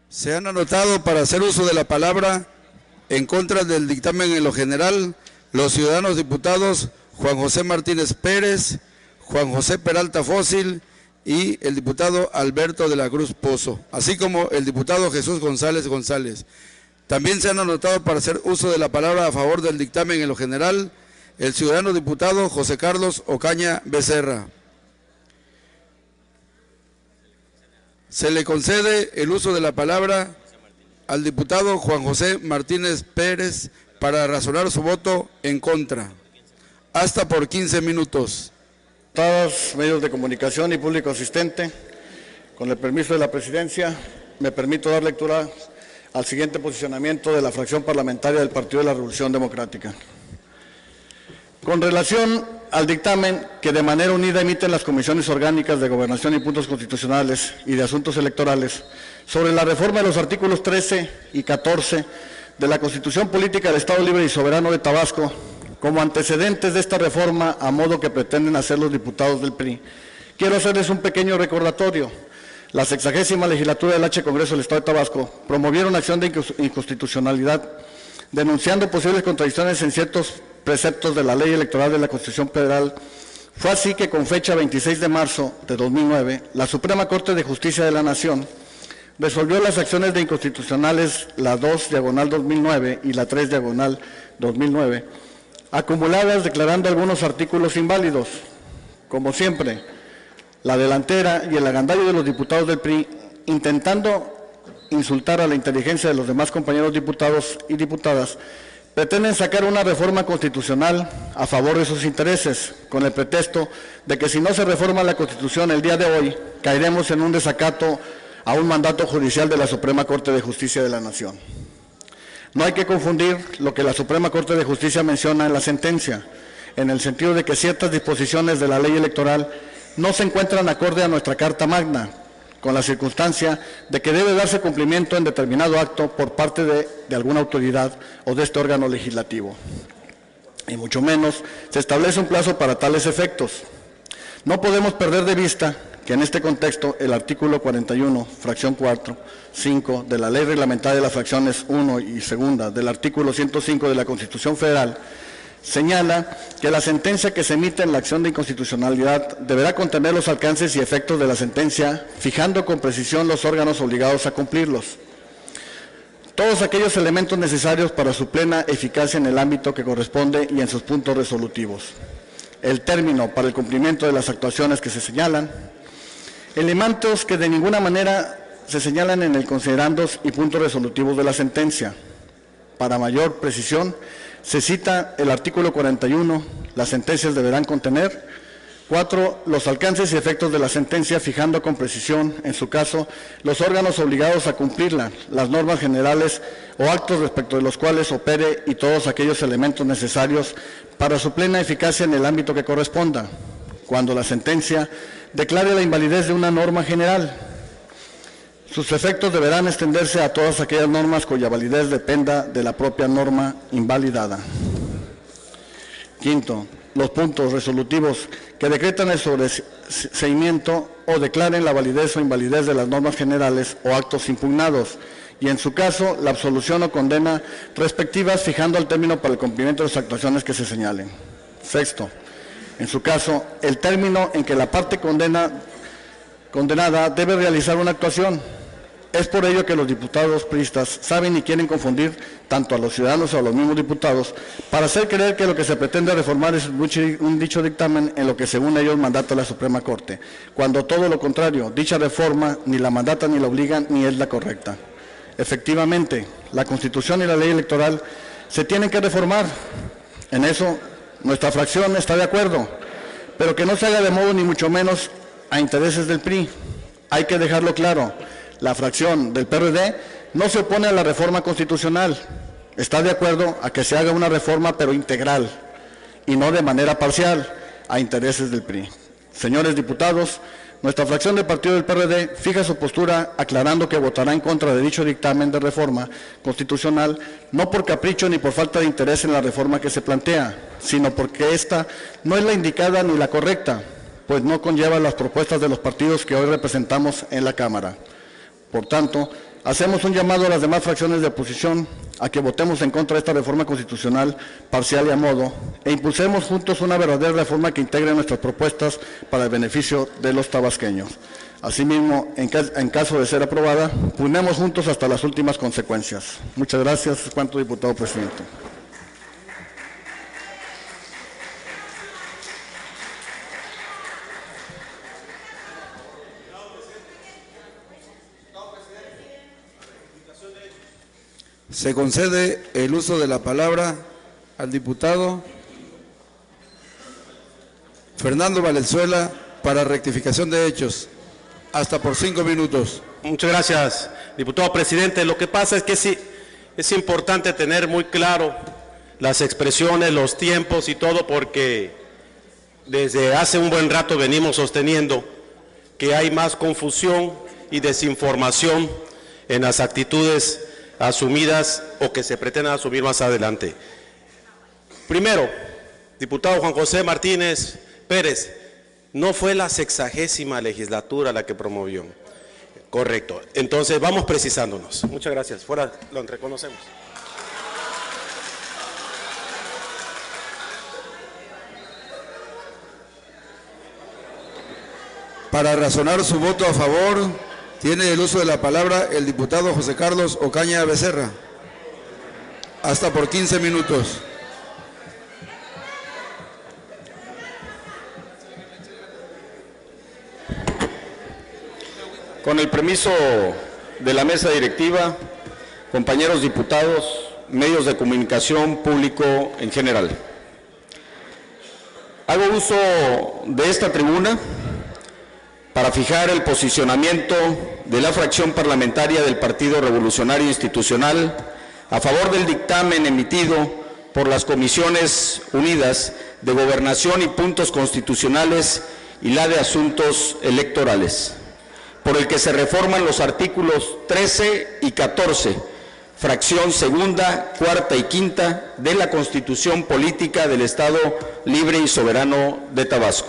Se han anotado para hacer uso de la palabra en contra del dictamen en lo general los ciudadanos diputados Juan José Martínez Pérez, Juan José Peralta Fósil y el diputado Alberto de la Cruz Pozo, así como el diputado Jesús González González. También se han anotado para hacer uso de la palabra a favor del dictamen en lo general el ciudadano diputado José Carlos Ocaña Becerra. Se le concede el uso de la palabra al diputado Juan José Martínez Pérez para razonar su voto en contra. Hasta por 15 minutos. Diputados, medios de comunicación y público asistente, con el permiso de la presidencia, me permito dar lectura al siguiente posicionamiento de la fracción parlamentaria del Partido de la Revolución Democrática. Con relación al dictamen que de manera unida emiten las comisiones orgánicas de Gobernación y Puntos Constitucionales y de Asuntos Electorales sobre la reforma de los artículos 13 y 14 de la Constitución Política del Estado Libre y Soberano de Tabasco, como antecedentes de esta reforma a modo que pretenden hacer los diputados del PRI, quiero hacerles un pequeño recordatorio. La 60ª legislatura del H. Congreso del Estado de Tabasco promovieron acción de inconstitucionalidad, denunciando posibles contradicciones en ciertos preceptos de la Ley Electoral de la Constitución Federal. Fue así que con fecha 26 de marzo de 2009, la Suprema Corte de Justicia de la Nación resolvió las acciones de inconstitucionales, la 2/2009 y la 3/2009, acumuladas, declarando algunos artículos inválidos. Como siempre, la delantera y el agandario de los diputados del PRI, intentando insultar a la inteligencia de los demás compañeros diputados y diputadas, pretenden sacar una reforma constitucional a favor de sus intereses, con el pretexto de que si no se reforma la Constitución el día de hoy, caeremos en un desacato a un mandato judicial de la Suprema Corte de Justicia de la Nación. No hay que confundir lo que la Suprema Corte de Justicia menciona en la sentencia. en el sentido de que ciertas disposiciones de la ley electoral no se encuentran acorde a nuestra Carta Magna, con la circunstancia de que debe darse cumplimiento en determinado acto por parte de alguna autoridad o de este órgano legislativo. Y mucho menos se establece un plazo para tales efectos. No podemos perder de vista que en este contexto el artículo 41, fracción 4, 5 de la Ley Reglamentaria de las fracciones 1 y 2 del artículo 105 de la Constitución Federal señala que la sentencia que se emite en la acción de inconstitucionalidad deberá contener los alcances y efectos de la sentencia, fijando con precisión los órganos obligados a cumplirlos. Todos aquellos elementos necesarios para su plena eficacia en el ámbito que corresponde y en sus puntos resolutivos. El término para el cumplimiento de las actuaciones que se señalan, elementos que de ninguna manera se señalan en el considerandos y puntos resolutivos de la sentencia. Para mayor precisión, se cita el artículo 41, las sentencias deberán contener. 4. Los alcances y efectos de la sentencia, fijando con precisión, en su caso, los órganos obligados a cumplirla, las normas generales o actos respecto de los cuales opere y todos aquellos elementos necesarios para su plena eficacia en el ámbito que corresponda. Cuando la sentencia declare la invalidez de una norma general, sus efectos deberán extenderse a todas aquellas normas cuya validez dependa de la propia norma invalidada. 5. Los puntos resolutivos que decretan el sobreseimiento o declaren la validez o invalidez de las normas generales o actos impugnados, y en su caso la absolución o condena respectivas, fijando el término para el cumplimiento de las actuaciones que se señalen. 6. En su caso, el término en que la parte condenada debe realizar una actuación. Es por ello que los diputados priistas saben y quieren confundir tanto a los ciudadanos o a los mismos diputados para hacer creer que lo que se pretende reformar es un dicho dictamen en lo que según ellos mandata la Suprema Corte, cuando todo lo contrario, dicha reforma ni la mandata ni la obliga ni es la correcta. Efectivamente, la Constitución y la ley electoral se tienen que reformar. En eso nuestra fracción está de acuerdo, pero que no se haga de modo ni mucho menos a intereses del PRI. Hay que dejarlo claro. La fracción del PRD no se opone a la reforma constitucional, está de acuerdo a que se haga una reforma pero integral y no de manera parcial a intereses del PRI. Señores diputados, nuestra fracción del partido del PRD fija su postura aclarando que votará en contra de dicho dictamen de reforma constitucional, no por capricho ni por falta de interés en la reforma que se plantea, sino porque esta no es la indicada ni la correcta, pues no conlleva las propuestas de los partidos que hoy representamos en la Cámara. Por tanto, hacemos un llamado a las demás fracciones de oposición a que votemos en contra de esta reforma constitucional parcial y a modo e impulsemos juntos una verdadera reforma que integre nuestras propuestas para el beneficio de los tabasqueños. Asimismo, en caso de ser aprobada, pugnemos juntos hasta las últimas consecuencias. Muchas gracias. Cuanto, diputado presidente. Se concede el uso de la palabra al diputado Fernando Valenzuela para rectificación de hechos. Hasta por 5 minutos. Muchas gracias, diputado presidente. Lo que pasa es que sí, es importante tener muy claro las expresiones, los tiempos y todo, porque desde hace un buen rato venimos sosteniendo que hay más confusión y desinformación en las actitudes asumidas o que se pretenden asumir más adelante. Primero, diputado Juan José Martínez Pérez, no fue la 60ª legislatura la que promovió. Correcto. Entonces vamos precisándonos. Muchas gracias. Fuera, lo reconocemos. Para razonar su voto a favor, tiene el uso de la palabra el diputado José Carlos Ocaña Becerra. Hasta por 15 minutos. Con el permiso de la mesa directiva, compañeros diputados, medios de comunicación, público en general. Hago uso de esta tribuna para fijar el posicionamiento de la fracción parlamentaria del Partido Revolucionario Institucional a favor del dictamen emitido por las Comisiones Unidas de Gobernación y Puntos Constitucionales y la de Asuntos Electorales, por el que se reforman los artículos 13 y 14, fracción segunda, cuarta y quinta de la Constitución Política del Estado Libre y Soberano de Tabasco.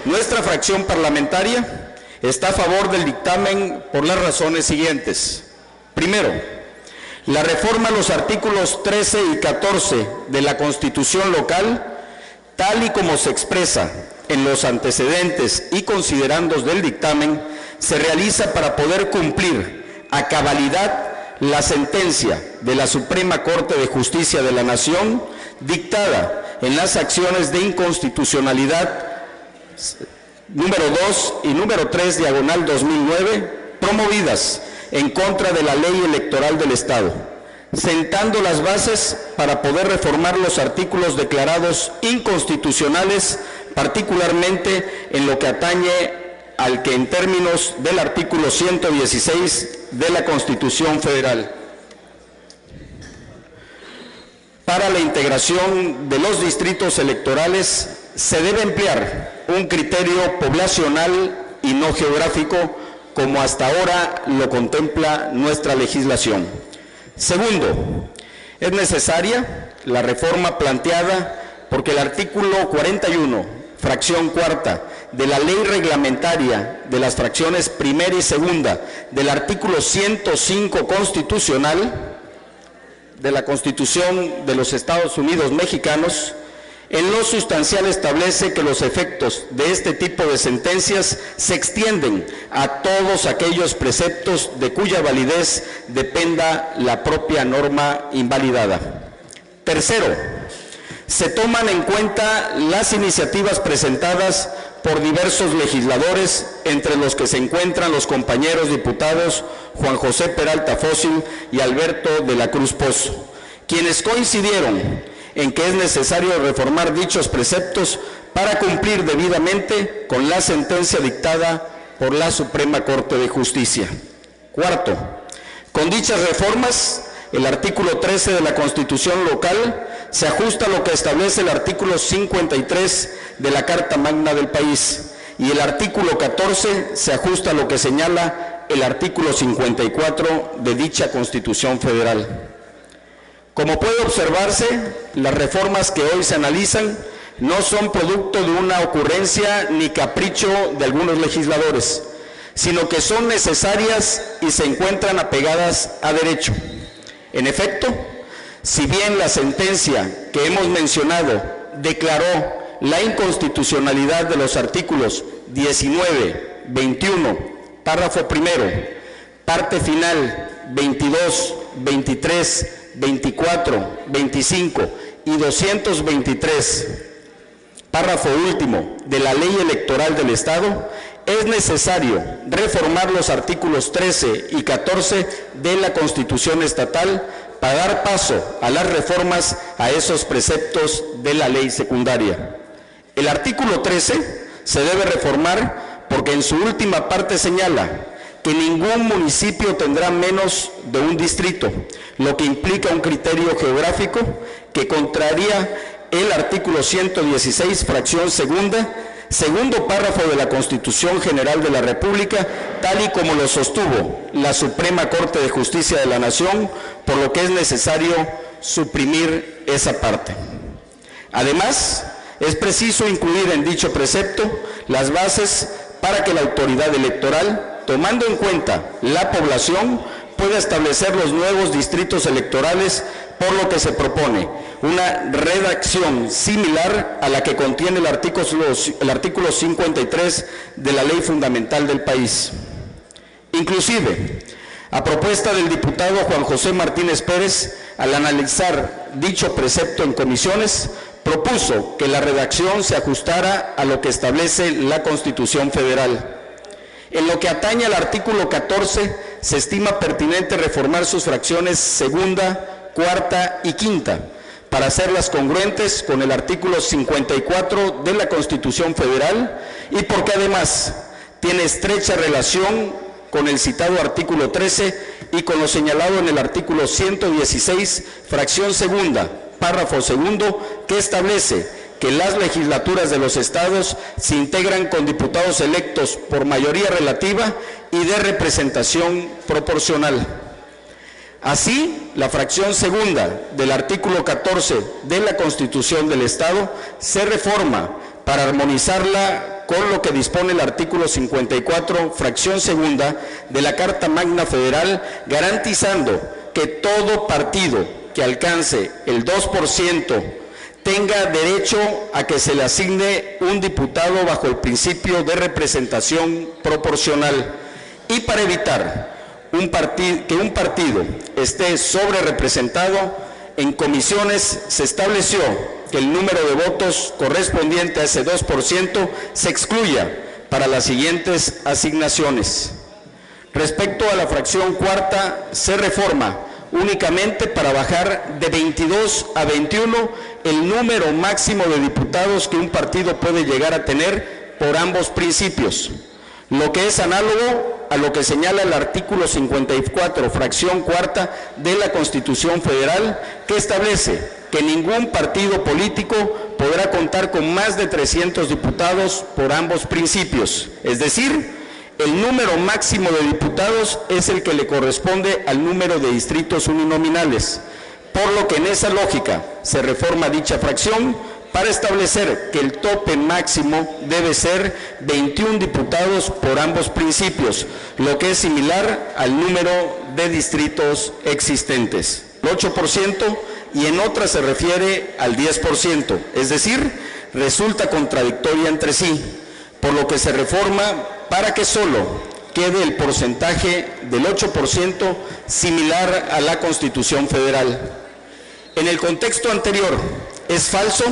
Nuestra fracción parlamentaria está a favor del dictamen por las razones siguientes. Primero, la reforma a los artículos 13 y 14 de la Constitución local, tal y como se expresa en los antecedentes y considerandos del dictamen, se realiza para poder cumplir a cabalidad la sentencia de la Suprema Corte de Justicia de la Nación dictada en las acciones de inconstitucionalidad número 2 y número 3, diagonal 2009, promovidas en contra de la Ley Electoral del Estado, sentando las bases para poder reformar los artículos declarados inconstitucionales, particularmente en lo que atañe al que en términos del artículo 116 de la Constitución Federal. Para la integración de los distritos electorales se debe emplear un criterio poblacional y no geográfico, como hasta ahora lo contempla nuestra legislación. Segundo, es necesaria la reforma planteada porque el artículo 41, fracción cuarta, de la Ley Reglamentaria de las fracciones primera y segunda del artículo 105 constitucional de la Constitución de los Estados Unidos mexicanos, en lo sustancial establece que los efectos de este tipo de sentencias se extienden a todos aquellos preceptos de cuya validez dependa la propia norma invalidada. Tercero, se toman en cuenta las iniciativas presentadas por diversos legisladores, entre los que se encuentran los compañeros diputados Juan José Peralta Fósil y Alberto de la Cruz Pozo, quienes coincidieron en que es necesario reformar dichos preceptos para cumplir debidamente con la sentencia dictada por la Suprema Corte de Justicia. Cuarto, con dichas reformas, el artículo 13 de la Constitución local se ajusta a lo que establece el artículo 53 de la Carta Magna del país y el artículo 14 se ajusta a lo que señala el artículo 54 de dicha Constitución Federal. Como puede observarse, las reformas que hoy se analizan no son producto de una ocurrencia ni capricho de algunos legisladores, sino que son necesarias y se encuentran apegadas a derecho. En efecto, si bien la sentencia que hemos mencionado declaró la inconstitucionalidad de los artículos 19, 21, párrafo primero, parte final, 22, 23, 24, 25 y 223, párrafo último de la Ley Electoral del Estado, es necesario reformar los artículos 13 y 14 de la Constitución Estatal para dar paso a las reformas a esos preceptos de la ley secundaria. El artículo 13 se debe reformar porque en su última parte señala que ningún municipio tendrá menos de un distrito, lo que implica un criterio geográfico que contraría el artículo 116, fracción segunda, segundo párrafo de la Constitución General de la República, tal y como lo sostuvo la Suprema Corte de Justicia de la Nación, por lo que es necesario suprimir esa parte. Además, es preciso incluir en dicho precepto las bases para que la autoridad electoral, tomando en cuenta la población, pueda establecer los nuevos distritos electorales, por lo que se propone una redacción similar a la que contiene el artículo 53 de la Ley Fundamental del país. Inclusive, a propuesta del diputado Juan José Martínez Pérez, al analizar dicho precepto en comisiones, propuso que la redacción se ajustara a lo que establece la Constitución Federal. En lo que atañe al artículo 14, se estima pertinente reformar sus fracciones segunda, cuarta y quinta, para hacerlas congruentes con el artículo 54 de la Constitución Federal y porque además tiene estrecha relación con el citado artículo 13 y con lo señalado en el artículo 116, fracción segunda, párrafo segundo, que establece que las legislaturas de los estados se integran con diputados electos por mayoría relativa y de representación proporcional. Así, la fracción segunda del artículo 14 de la Constitución del Estado se reforma para armonizarla con lo que dispone el artículo 54, fracción segunda de la Carta Magna Federal, garantizando que todo partido que alcance el 2% tenga derecho a que se le asigne un diputado bajo el principio de representación proporcional. Y para evitar que un partido esté sobre representado, en comisiones se estableció que el número de votos correspondiente a ese 2% se excluya para las siguientes asignaciones. Respecto a la fracción cuarta, se reforma únicamente para bajar de 22 a 21 el número máximo de diputados que un partido puede llegar a tener por ambos principios, lo que es análogo a lo que señala el artículo 54, fracción cuarta de la Constitución Federal, que establece que ningún partido político podrá contar con más de 300 diputados por ambos principios, es decir, el número máximo de diputados es el que le corresponde al número de distritos uninominales, por lo que en esa lógica se reforma dicha fracción para establecer que el tope máximo debe ser 21 diputados por ambos principios, lo que es similar al número de distritos existentes, el 8%, y en otras se refiere al 10%, es decir, resulta contradictoria entre sí, por lo que se reforma para que solo quede el porcentaje del 8% similar a la Constitución Federal. En el contexto anterior, es falso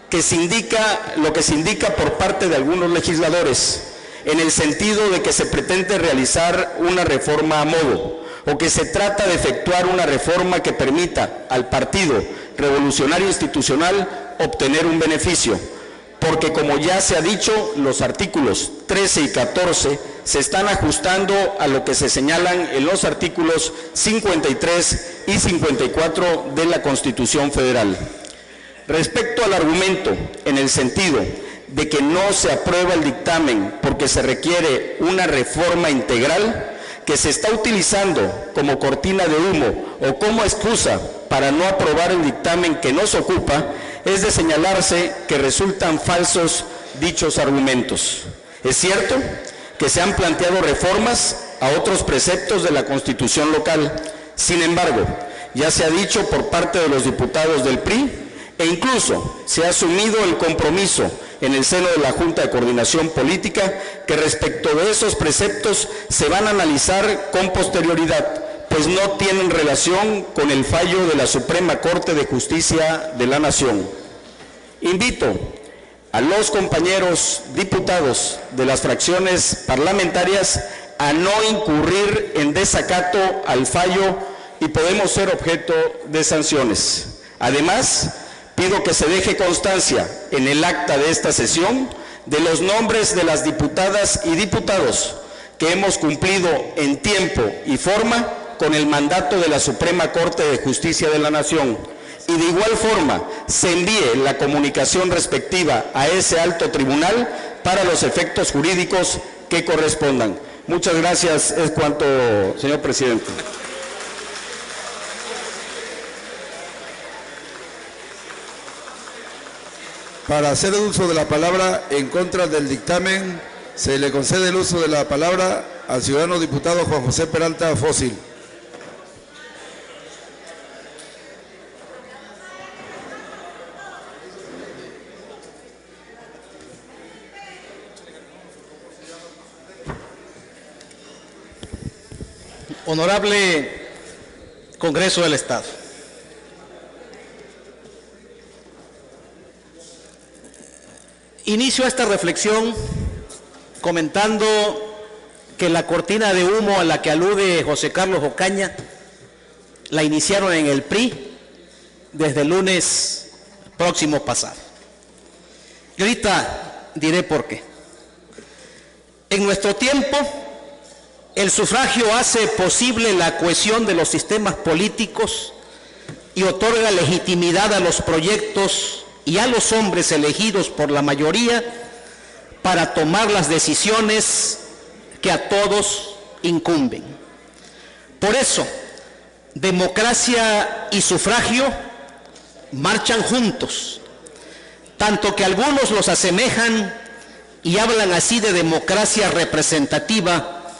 que se indica lo que se indica por parte de algunos legisladores, en el sentido de que se pretende realizar una reforma a modo, o que se trata de efectuar una reforma que permita al Partido Revolucionario Institucional obtener un beneficio, porque como ya se ha dicho, los artículos 13 y 14 se están ajustando a lo que se señalan en los artículos 53 y 54 de la Constitución Federal. Respecto al argumento, en el sentido de que no se aprueba el dictamen porque se requiere una reforma integral, que se está utilizando como cortina de humo o como excusa para no aprobar el dictamen que nos ocupa, es de señalarse que resultan falsos dichos argumentos. Es cierto que se han planteado reformas a otros preceptos de la Constitución local, sin embargo, ya se ha dicho por parte de los diputados del PRI, e incluso se ha asumido el compromiso en el seno de la Junta de Coordinación Política que respecto de esos preceptos se van a analizar con posterioridad, pues no tienen relación con el fallo de la Suprema Corte de Justicia de la Nación. Invito a los compañeros diputados de las fracciones parlamentarias a no incurrir en desacato al fallo y podemos ser objeto de sanciones. Además, pido que se deje constancia en el acta de esta sesión de los nombres de las diputadas y diputados que hemos cumplido en tiempo y forma con el mandato de la Suprema Corte de Justicia de la Nación, y de igual forma se envíe la comunicación respectiva a ese alto tribunal para los efectos jurídicos que correspondan. Muchas gracias, es cuanto, señor presidente. Para hacer uso de la palabra en contra del dictamen, se le concede el uso de la palabra al ciudadano diputado Juan José Peralta Fósil. Honorable Congreso del Estado. Inicio esta reflexión comentando que la cortina de humo a la que alude José Carlos Ocaña la iniciaron en el PRI desde el lunes próximo pasado. Y ahorita diré por qué. En nuestro tiempo, el sufragio hace posible la cohesión de los sistemas políticos y otorga legitimidad a los proyectos y a los hombres elegidos por la mayoría para tomar las decisiones que a todos incumben. Por eso, democracia y sufragio marchan juntos, tanto que algunos los asemejan y hablan así de democracia representativa,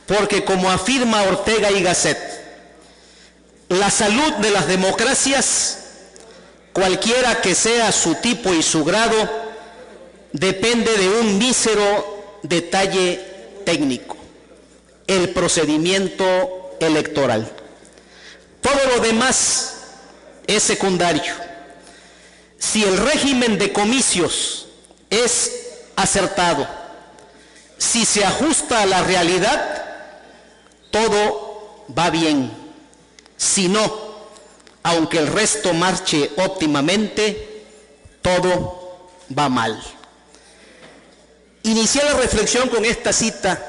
porque como afirma Ortega y Gasset, la salud de las democracias, cualquiera que sea su tipo y su grado, depende de un mísero detalle técnico: el procedimiento electoral. Todo lo demás es secundario. Si el régimen de comicios es acertado, si se ajusta a la realidad, todo va bien. Si no, aunque el resto marche óptimamente, todo va mal. Inicié la reflexión con esta cita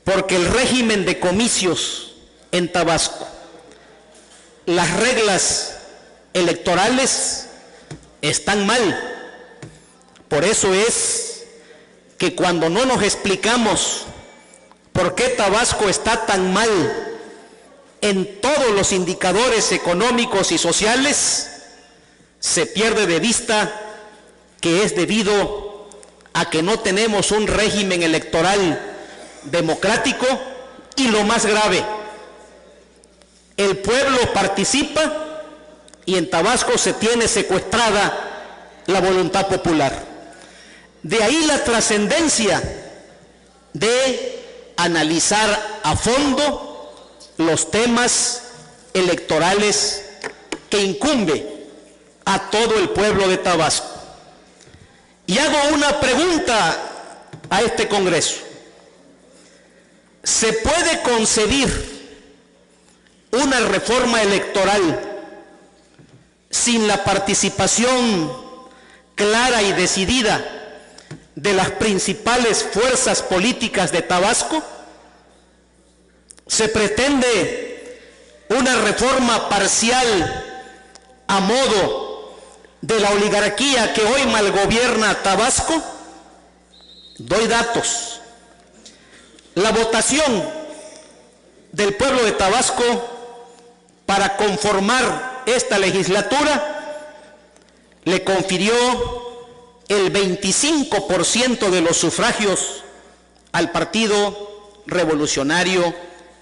porque el régimen de comicios en Tabasco, las reglas electorales están mal. Por eso es que cuando no nos explicamos por qué Tabasco está tan mal en todos los indicadores económicos y sociales, se pierde de vista que es debido a que no tenemos un régimen electoral democrático y, lo más grave, el pueblo participa y en Tabasco se tiene secuestrada la voluntad popular. De ahí la trascendencia de analizar a fondo los temas electorales que incumbe a todo el pueblo de Tabasco. Y hago una pregunta a este Congreso. ¿Se puede concebir una reforma electoral sin la participación clara y decidida de las principales fuerzas políticas de Tabasco? ¿Se pretende una reforma parcial a modo de la oligarquía que hoy malgobierna Tabasco? Doy datos. La votación del pueblo de Tabasco para conformar esta legislatura le confirió el 25% de los sufragios al Partido Revolucionario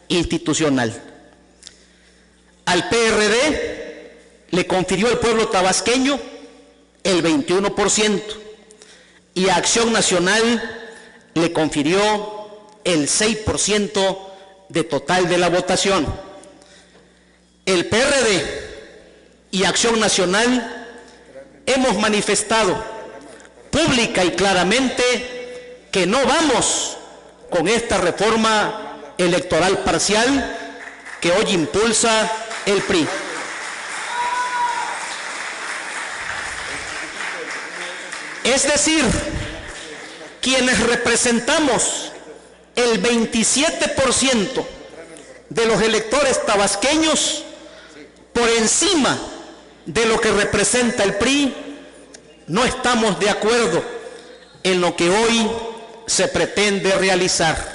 Institucional. Al PRD le confirió el pueblo tabasqueño el 21% y a Acción Nacional le confirió el 6% de total de la votación. El PRD y Acción Nacional hemos manifestado pública y claramente que no vamos con esta reforma electoral parcial que hoy impulsa el PRI. Es decir, quienes representamos el 27% de los electores tabasqueños, por encima de lo que representa el PRI, no estamos de acuerdo en lo que hoy se pretende realizar.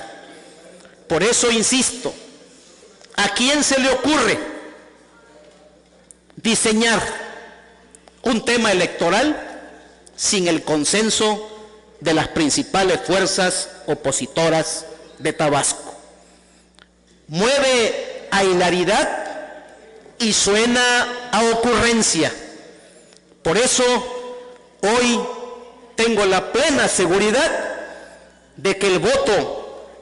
Por eso insisto, ¿a quién se le ocurre diseñar un tema electoral sin el consenso de las principales fuerzas opositoras de Tabasco? Mueve a hilaridad y suena a ocurrencia. Por eso hoy tengo la plena seguridad de que el voto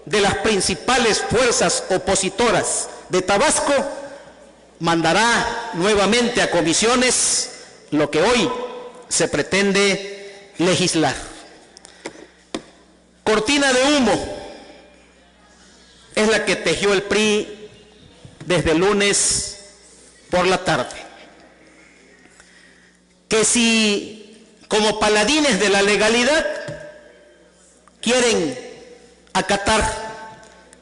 de las principales fuerzas opositoras de Tabasco mandará nuevamente a comisiones lo que hoy se pretende legislar. Cortina de humo es la que tejió el PRI desde el lunes por la tarde. Que si, como paladines de la legalidad, quieren acatar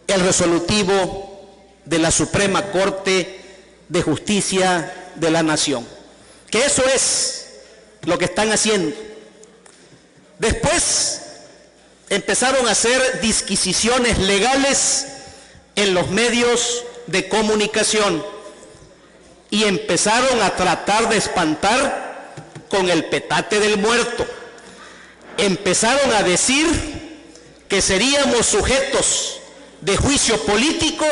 el resolutivo de la Suprema Corte de Justicia de la Nación, que eso es lo que están haciendo. Después empezaron a hacer disquisiciones legales en los medios de comunicación y empezaron a tratar de espantar con el petate del muerto. Empezaron a decir que seríamos sujetos de juicio político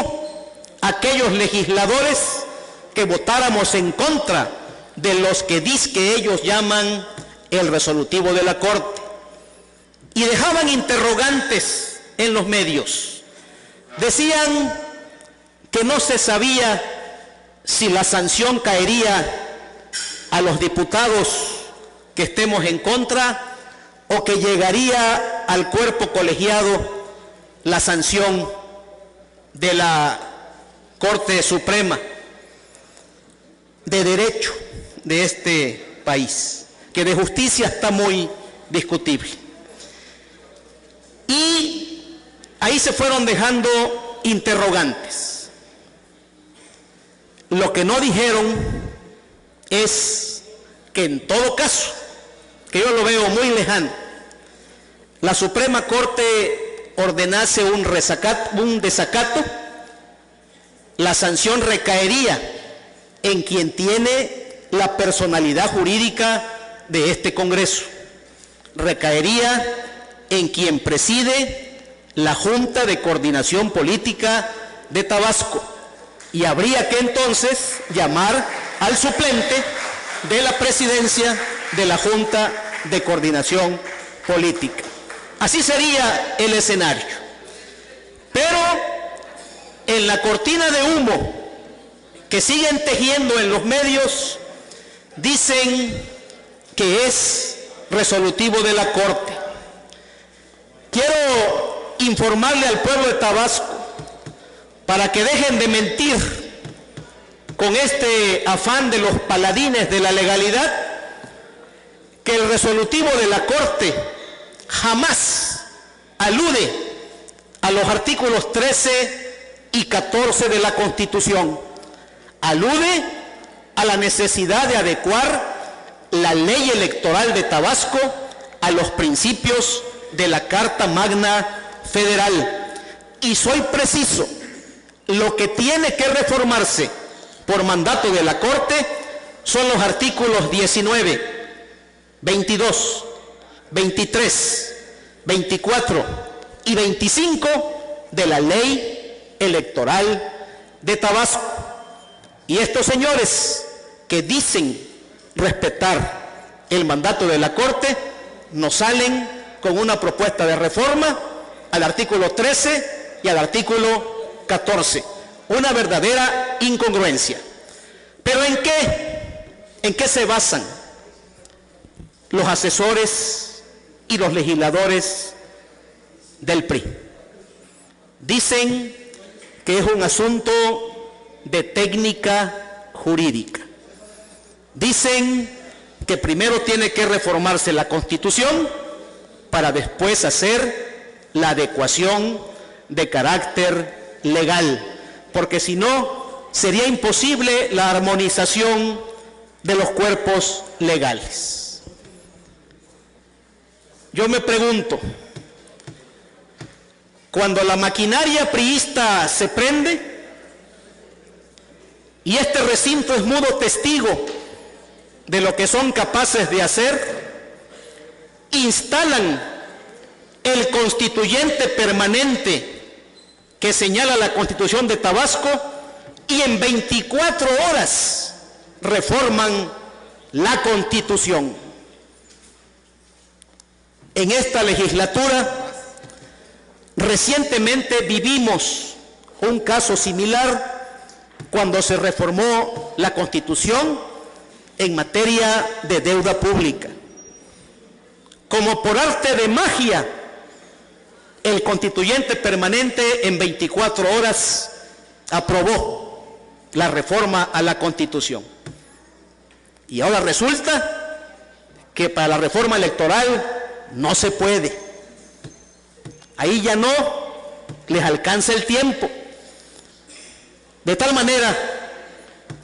aquellos legisladores que votáramos en contra de los que ellos llaman el resolutivo de la Corte. Y dejaban interrogantes en los medios. Decían que no se sabía si la sanción caería a los diputados que estemos en contra o que llegaría al cuerpo colegiado la sanción de la Corte Suprema de Derecho de este país, que de justicia está muy discutible. Y ahí se fueron dejando interrogantes. Lo que no dijeron es que en todo caso, que yo lo veo muy lejano, la Suprema Corte ordenase un desacato, la sanción recaería en quien tiene la personalidad jurídica de este Congreso, recaería en quien preside la Junta de Coordinación Política de Tabasco, y habría que entonces llamar al suplente de la presidencia de la Junta de Coordinación Política. Así sería el escenario. Pero en la cortina de humo que siguen tejiendo en los medios, dicen que es resolutivo de la Corte. Quiero informarle al pueblo de Tabasco, para que dejen de mentir con este afán de los paladines de la legalidad, que el resolutivo de la Corte jamás alude a los artículos 13 y 14 de la Constitución. Alude a la necesidad de adecuar la ley electoral de Tabasco a los principios de la Carta Magna Federal. Y soy preciso, lo que tiene que reformarse por mandato de la Corte son los artículos 19, 22, 23, 24 y 25 de la ley electoral de Tabasco. Y estos señores que dicen respetar el mandato de la Corte nos salen con una propuesta de reforma al artículo 13 y al artículo 14. Una verdadera incongruencia. ¿Pero en qué? ¿En qué se basan los asesores y los legisladores del PRI? Dicen que es un asunto de técnica jurídica. Dicen que primero tiene que reformarse la Constitución para después hacer la adecuación de carácter legal, porque si no, sería imposible la armonización de los cuerpos legales. Yo me pregunto, cuando la maquinaria priista se prende, y este recinto es mudo testigo de lo que son capaces de hacer, instalan el constituyente permanente que señala la Constitución de Tabasco y en 24 horas reforman la Constitución. En esta legislatura recientemente vivimos un caso similar cuando se reformó la Constitución en materia de deuda pública. Como por arte de magia, el constituyente permanente en 24 horas aprobó la reforma a la Constitución. Y ahora resulta que para la reforma electoral no se puede. Ahí ya no les alcanza el tiempo. De tal manera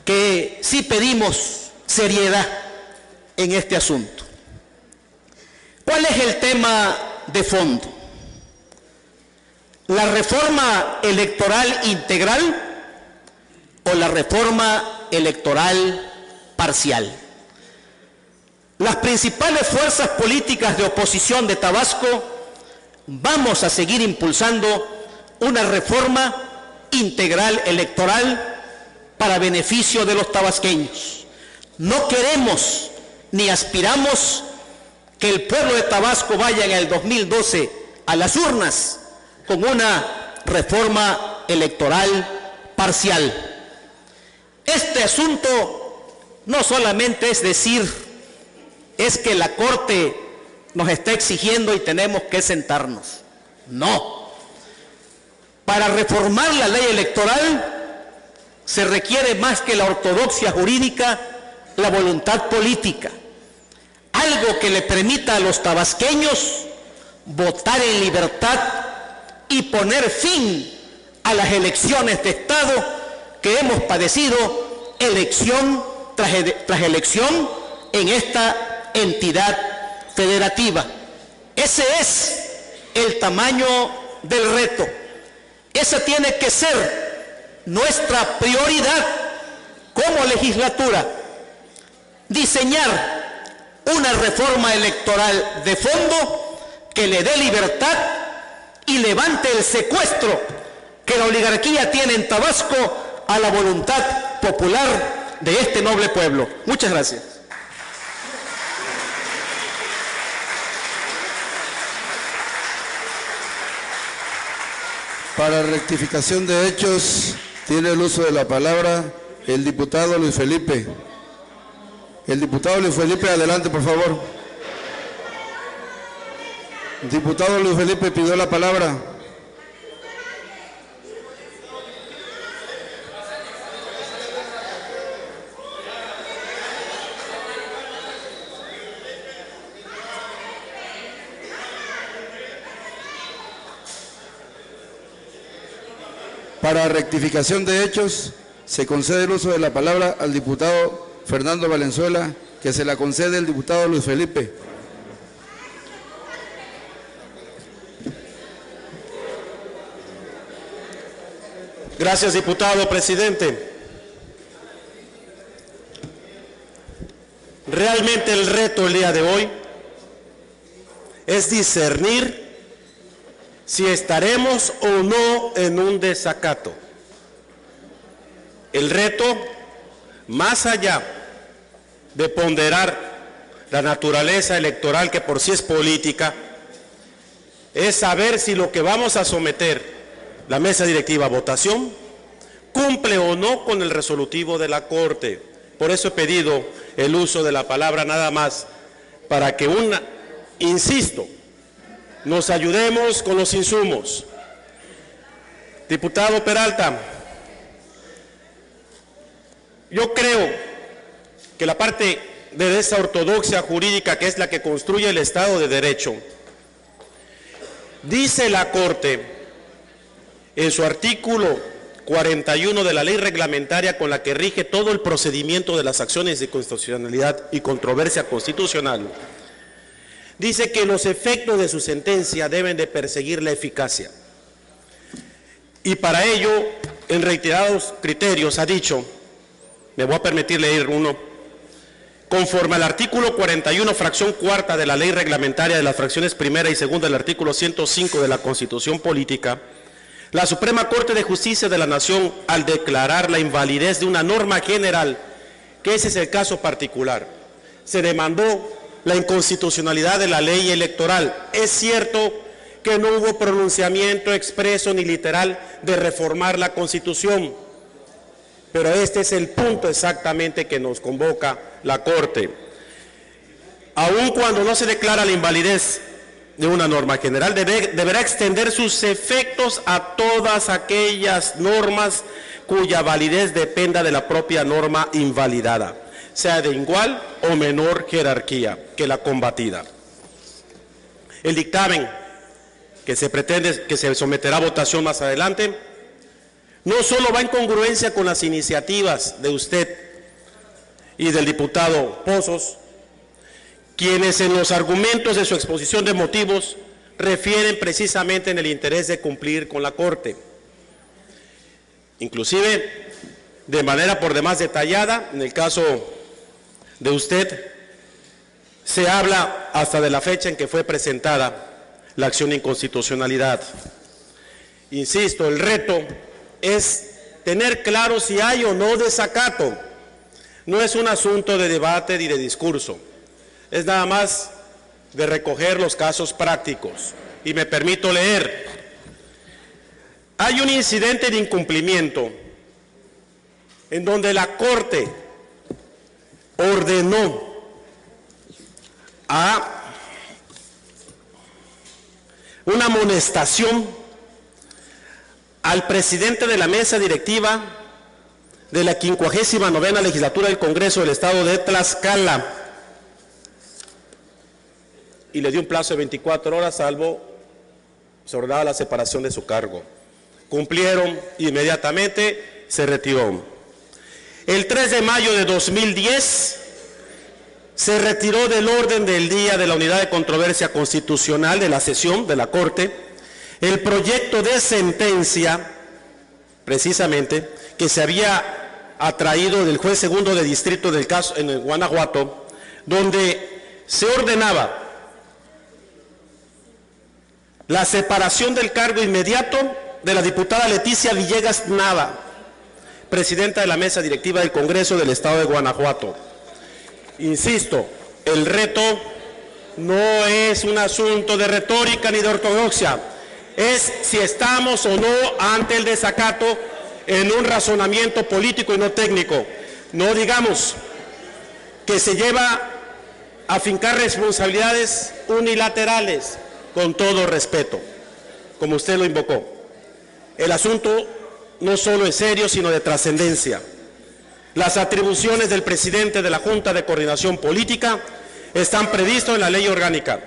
que sí pedimos seriedad en este asunto. ¿Cuál es el tema de fondo? ¿La reforma electoral integral o la reforma electoral parcial? Las principales fuerzas políticas de oposición de Tabasco vamos a seguir impulsando una reforma integral electoral para beneficio de los tabasqueños. No queremos ni aspiramos que el pueblo de Tabasco vaya en el 2012 a las urnas con una reforma electoral parcial. Este asunto no solamente es decir, es que la Corte nos está exigiendo y tenemos que sentarnos. No. Para reformar la ley electoral se requiere más que la ortodoxia jurídica, la voluntad política. Algo que le permita a los tabasqueños votar en libertad y poner fin a las elecciones de Estado que hemos padecido elección tras elección en esta entidad federativa. Ese es el tamaño del reto. Esa tiene que ser nuestra prioridad como legislatura. Diseñar una reforma electoral de fondo que le dé libertad y levante el secuestro que la oligarquía tiene en Tabasco a la voluntad popular de este noble pueblo. Muchas gracias. Para rectificación de hechos, tiene el uso de la palabra el diputado Luis Felipe. El diputado Luis Felipe, adelante, por favor. El diputado Luis Felipe pidió la palabra. Para rectificación de hechos, se concede el uso de la palabra al diputado Fernando Valenzuela, que se la concede el diputado Luis Felipe. Gracias, diputado presidente. Realmente el reto el día de hoy es discernir si estaremos o no en un desacato. El reto, más allá de ponderar la naturaleza electoral, que por sí es política, es saber si lo que vamos a someter la mesa directiva a votación cumple o no con el resolutivo de la Corte. Por eso he pedido el uso de la palabra nada más, para que insisto, nos ayudemos con los insumos. Diputado Peralta, yo creo que la parte de esa ortodoxia jurídica, que es la que construye el Estado de Derecho, dice la Corte en su artículo 41 de la ley reglamentaria con la que rige todo el procedimiento de las acciones de constitucionalidad y controversia constitucional, dice que los efectos de su sentencia deben de perseguir la eficacia. Y para ello, en reiterados criterios, ha dicho, me voy a permitir leer uno, conforme al artículo 41, fracción cuarta de la ley reglamentaria de las fracciones primera y segunda del artículo 105 de la Constitución Política, la Suprema Corte de Justicia de la Nación, al declarar la invalidez de una norma general, que ese es el caso particular, se demandó la inconstitucionalidad de la ley electoral. Es cierto que no hubo pronunciamiento expreso ni literal de reformar la Constitución, pero este es el punto exactamente que nos convoca la Corte. Aun cuando no se declara la invalidez de una norma general, deberá extender sus efectos a todas aquellas normas cuya validez dependa de la propia norma invalidada, sea de igual o menor jerarquía que la combatida. El dictamen que se someterá a votación más adelante no solo va en congruencia con las iniciativas de usted y del diputado Pozos, quienes en los argumentos de su exposición de motivos refieren precisamente en el interés de cumplir con la Corte. Inclusive, de manera por demás detallada, en el caso de usted, se habla hasta de la fecha en que fue presentada la acción de inconstitucionalidad. Insisto, el reto es tener claro si hay o no desacato. No es un asunto de debate ni de discurso, es nada más de recoger los casos prácticos. Y me permito leer. Hay un incidente de incumplimiento en donde la Corte ordenó a una amonestación al presidente de la mesa directiva de la 59ª legislatura del Congreso del Estado de Tlaxcala y le dio un plazo de 24 horas, salvo se ordenaba la separación de su cargo. Cumplieron inmediatamente, se retiró. El 3 de mayo de 2010 se retiró del orden del día de la Unidad de Controversia Constitucional de la sesión de la Corte el proyecto de sentencia, precisamente, que se había atraído del juez segundo de distrito del caso en Guanajuato, donde se ordenaba la separación del cargo inmediato de la diputada Leticia Villegas Nava, presidenta de la mesa directiva del Congreso del Estado de Guanajuato. Insisto, el reto no es un asunto de retórica ni de ortodoxia, es si estamos o no ante el desacato en un razonamiento político y no técnico. No digamos que se lleva a fincar responsabilidades unilaterales, con todo respeto, como usted lo invocó. El asunto no solo es serio, sino de trascendencia. Las atribuciones del presidente de la Junta de Coordinación Política están previstas en la ley orgánica.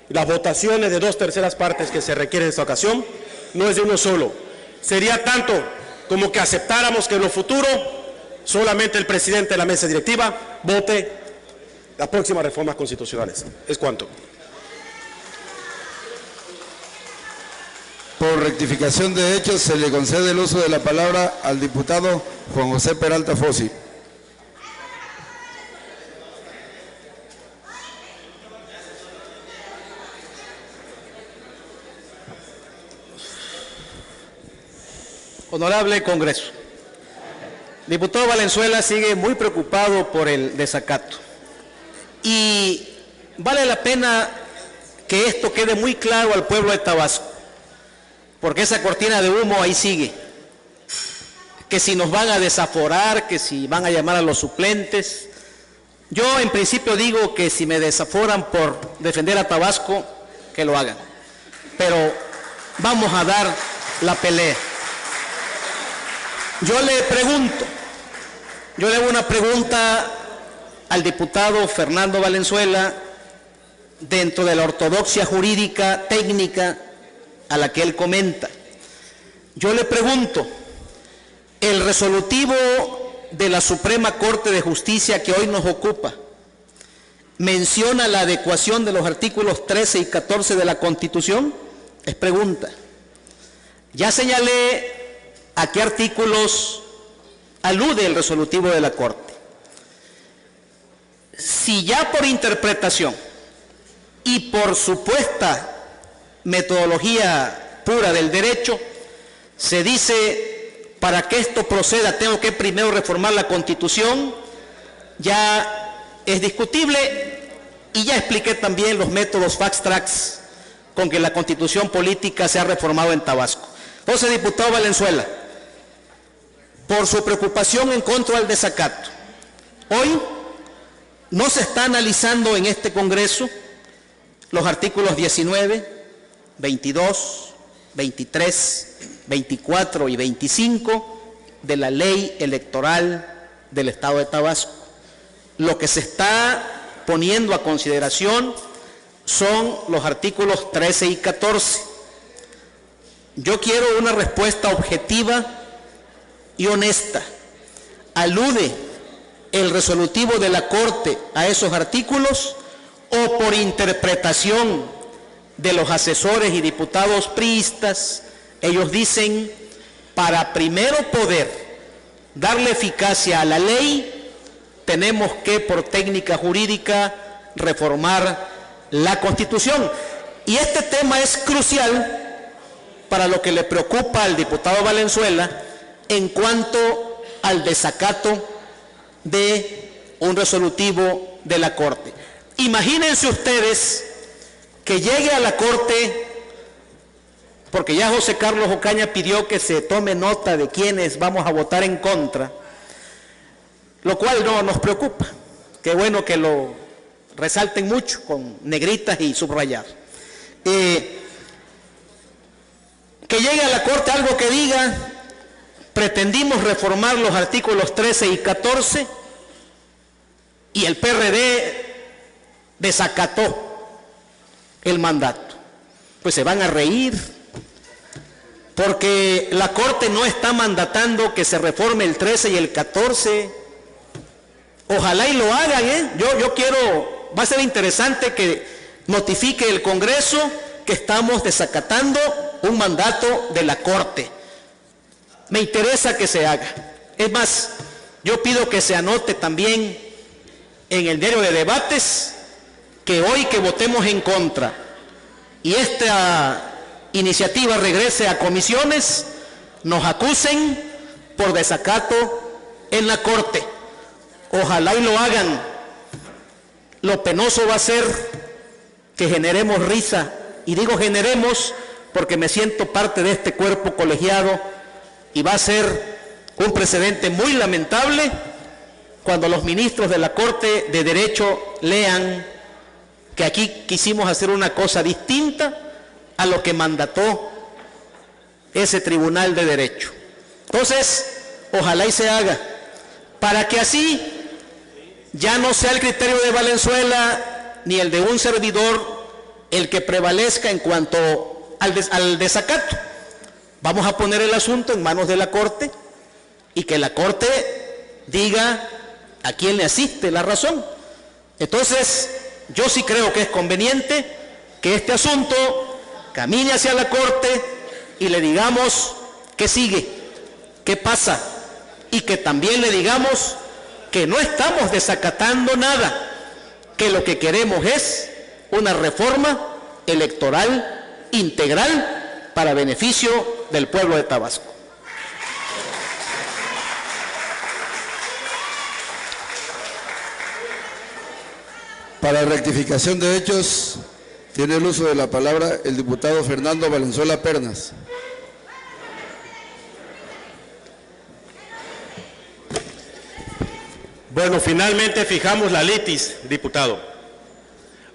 Las votaciones de 2/3 partes que se requieren en esta ocasión no es de uno solo. Sería tanto como que aceptáramos que en lo futuro solamente el presidente de la mesa directiva vote las próximas reformas constitucionales. Es cuanto. Por rectificación de hechos, se le concede el uso de la palabra al diputado Juan José Peralta Fossi. Honorable Congreso, diputado Valenzuela sigue muy preocupado por el desacato y vale la pena que esto quede muy claro al pueblo de Tabasco, porque esa cortina de humo ahí sigue, que si nos van a desaforar, que si van a llamar a los suplentes. Yo en principio digo que si me desaforan por defender a Tabasco, que lo hagan, pero vamos a dar la pelea. Yo le hago una pregunta al diputado Fernando Valenzuela dentro de la ortodoxia jurídica técnica a la que él comenta. Yo le pregunto, el resolutivo de la Suprema Corte de Justicia que hoy nos ocupa menciona la adecuación de los artículos 13 y 14 de la Constitución. Es pregunta. Ya señalé a qué artículos alude el resolutivo de la Corte. Si ya por interpretación y por supuesta metodología pura del derecho se dice, para que esto proceda tengo que primero reformar la Constitución, ya es discutible, y ya expliqué también los métodos fast tracks con que la Constitución política se ha reformado en Tabasco. Entonces, diputado Valenzuela, por su preocupación en contra del desacato, hoy no se está analizando en este Congreso los artículos 19, 22, 23, 24 y 25 de la Ley Electoral del Estado de Tabasco. Lo que se está poniendo a consideración son los artículos 13 y 14. Yo quiero una respuesta objetiva y honesta. ¿Alude el resolutivo de la Corte a esos artículos o por interpretación de los asesores y diputados priistas, ellos dicen, para primero poder darle eficacia a la ley, tenemos que por técnica jurídica reformar la Constitución. Y este tema es crucial para lo que le preocupa al diputado Valenzuela en cuanto al desacato de un resolutivo de la Corte. Imagínense ustedes que llegue a la Corte, porque ya José Carlos Ocaña pidió que se tome nota de quienes vamos a votar en contra, lo cual no nos preocupa. Qué bueno que lo resalten mucho con negritas y subrayar. Que llegue a la Corte algo que diga: pretendimos reformar los artículos 13 y 14 y el PRD desacató el mandato. Pues se van a reír, porque la Corte no está mandatando que se reforme el 13 y el 14. Ojalá y lo hagan, Yo quiero, va a ser interesante que notifique el Congreso que estamos desacatando un mandato de la Corte. Me interesa que se haga. Es más, yo pido que se anote también en el diario de debates que hoy que votemos en contra y esta iniciativa regrese a comisiones, nos acusen por desacato en la Corte. Ojalá y lo hagan. Lo penoso va a ser que generemos risa, y digo generemos porque me siento parte de este cuerpo colegiado, y va a ser un precedente muy lamentable cuando los ministros de la Corte de Derecho lean que aquí quisimos hacer una cosa distinta a lo que mandató ese Tribunal de Derecho. Entonces, ojalá y se haga, para que así ya no sea el criterio de Valenzuela ni el de un servidor el que prevalezca en cuanto al desacato. Vamos a poner el asunto en manos de la Corte y que la Corte diga a quién le asiste la razón. Entonces, yo sí creo que es conveniente que este asunto camine hacia la Corte y le digamos qué sigue, qué pasa, y que también le digamos que no estamos desacatando nada, que lo que queremos es una reforma electoral integral para beneficio del pueblo de Tabasco. Para rectificación de hechos, tiene el uso de la palabra el diputado Fernando Valenzuela Pernas. Bueno, finalmente fijamos la litis, diputado.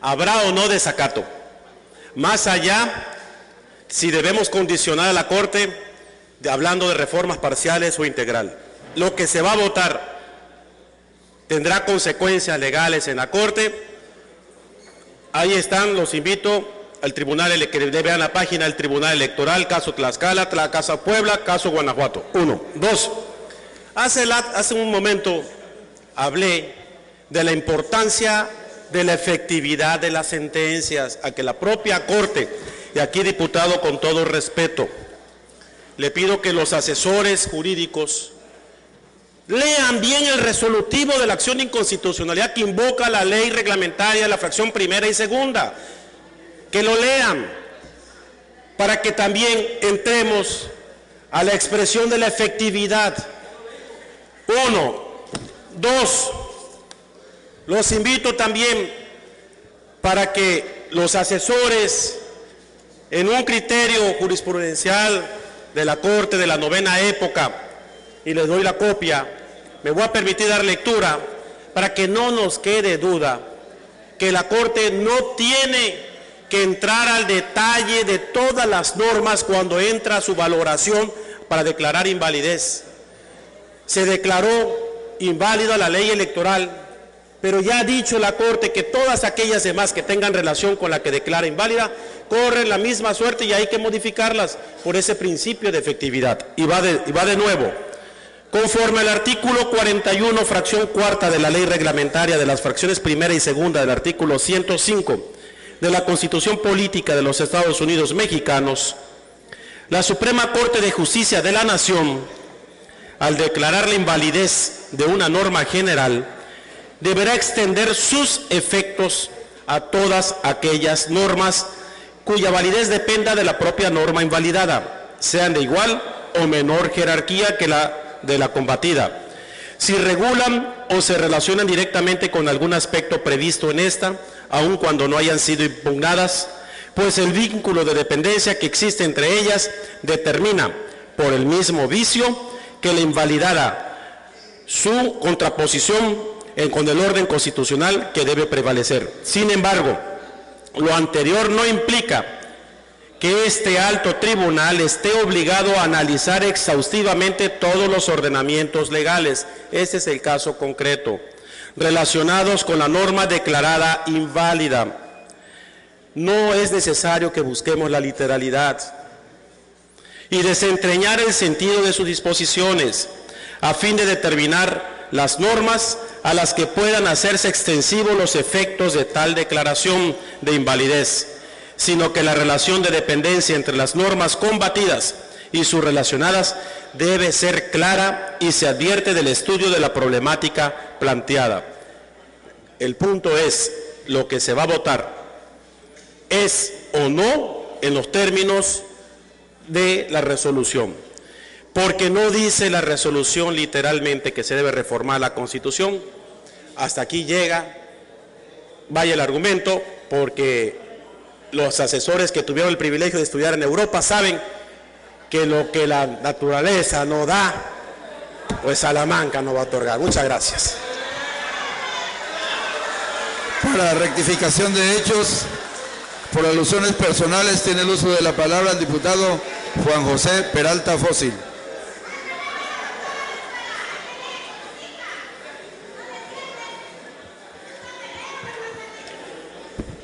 ¿Habrá o no desacato? Más allá, si debemos condicionar a la Corte, hablando de reformas parciales o integral. Lo que se va a votar tendrá consecuencias legales en la Corte. Ahí están, los invito al tribunal, que vean la página del Tribunal Electoral, caso Tlaxcala, caso Puebla, caso Guanajuato. 1. 2. Hace un momento hablé de la importancia de la efectividad de las sentencias, a que la propia Corte, y aquí, diputado, con todo respeto, le pido que los asesores jurídicos lean bien el resolutivo de la acción de inconstitucionalidad que invoca la ley reglamentaria de la fracción primera y segunda, que lo lean, para que también entremos a la expresión de la efectividad. 1. 2. Los invito también para que los asesores, en un criterio jurisprudencial de la Corte de la novena época, y les doy la copia, me voy a permitir dar lectura para que no nos quede duda que la Corte no tiene que entrar al detalle de todas las normas cuando entra a su valoración para declarar invalidez. Se declaró inválida la ley electoral, pero ya ha dicho la Corte que todas aquellas demás que tengan relación con la que declara inválida corren la misma suerte y hay que modificarlas por ese principio de efectividad. Y va de nuevo. Conforme al artículo 41, fracción cuarta de la ley reglamentaria de las fracciones primera y segunda del artículo 105 de la Constitución Política de los Estados Unidos Mexicanos, la Suprema Corte de Justicia de la Nación, al declarar la invalidez de una norma general, deberá extender sus efectos a todas aquellas normas cuya validez dependa de la propia norma invalidada, sean de igual o menor jerarquía que la de la combatida, si regulan o se relacionan directamente con algún aspecto previsto en esta, aun cuando no hayan sido impugnadas, pues el vínculo de dependencia que existe entre ellas determina, por el mismo vicio, que la invalidara su contraposición con el orden constitucional que debe prevalecer. Sin embargo, lo anterior no implica que este alto tribunal esté obligado a analizar exhaustivamente todos los ordenamientos legales, este es el caso concreto, relacionados con la norma declarada inválida. No es necesario que busquemos la literalidad y desentrañar el sentido de sus disposiciones, a fin de determinar las normas a las que puedan hacerse extensivos los efectos de tal declaración de invalidez, sino que la relación de dependencia entre las normas combatidas y sus relacionadas debe ser clara y se advierte del estudio de la problemática planteada. El punto es, lo que se va a votar es o no en los términos de la resolución, porque no dice la resolución literalmente que se debe reformar la Constitución. Hasta aquí llega, vaya el argumento, porque los asesores que tuvieron el privilegio de estudiar en Europa saben que lo que la naturaleza no da, pues Salamanca no va a otorgar. Muchas gracias. Para rectificación de hechos, por alusiones personales, tiene el uso de la palabra el diputado Juan José Peralta Fósil.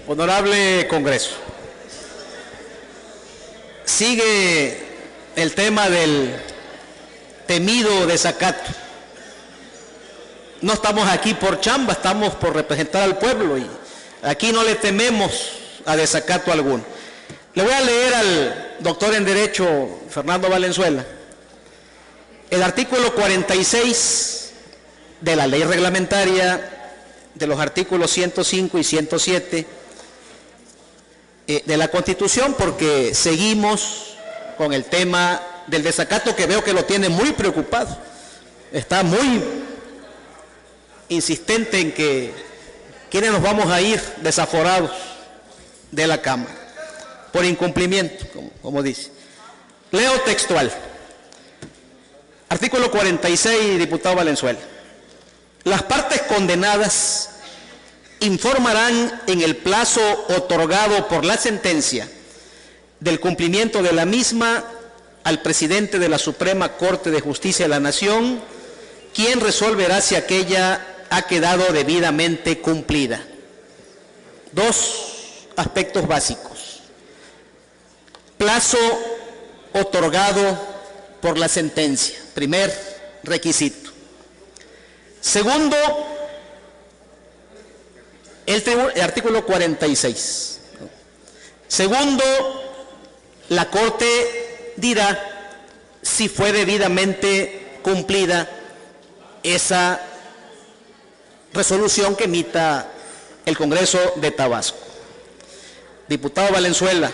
Honorable Congreso, sigue el tema del temido desacato. No estamos aquí por chamba, estamos por representar al pueblo y aquí no le tememos a desacato alguno. Le voy a leer al doctor en Derecho Fernando Valenzuela el artículo 46 de la ley reglamentaria, de los artículos 105 y 107 de la Constitución, porque seguimos con el tema del desacato, que veo que lo tiene muy preocupado. Está muy insistente en que quienes nos vamos a ir desaforados de la Cámara por incumplimiento, como dice. Leo textual. Artículo 46, diputado Valenzuela. Las partes condenadas informarán en el plazo otorgado por la sentencia del cumplimiento de la misma al presidente de la Suprema Corte de Justicia de la Nación, quien resolverá si aquella ha quedado debidamente cumplida. Dos aspectos básicos. Plazo otorgado por la sentencia, primer requisito. Segundo, el artículo 46. Segundo, la Corte dirá si fue debidamente cumplida esa resolución que emita el Congreso de Tabasco. Diputado Valenzuela,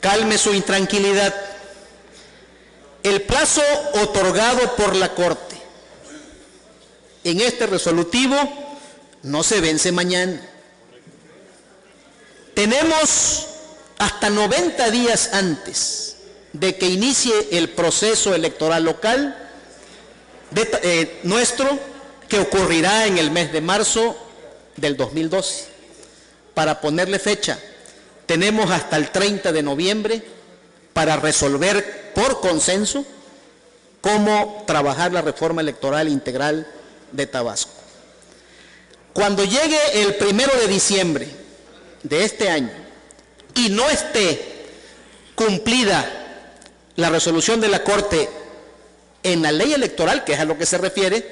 calme su intranquilidad. El plazo otorgado por la Corte en este resolutivo no se vence mañana. Tenemos hasta 90 días antes de que inicie el proceso electoral local nuestro, que ocurrirá en el mes de marzo del 2012. Para ponerle fecha, tenemos hasta el 30 de noviembre para resolver por consenso cómo trabajar la reforma electoral integral de Tabasco. Cuando llegue el 1 de diciembre de este año y no esté cumplida la resolución de la Corte en la ley electoral, que es a lo que se refiere,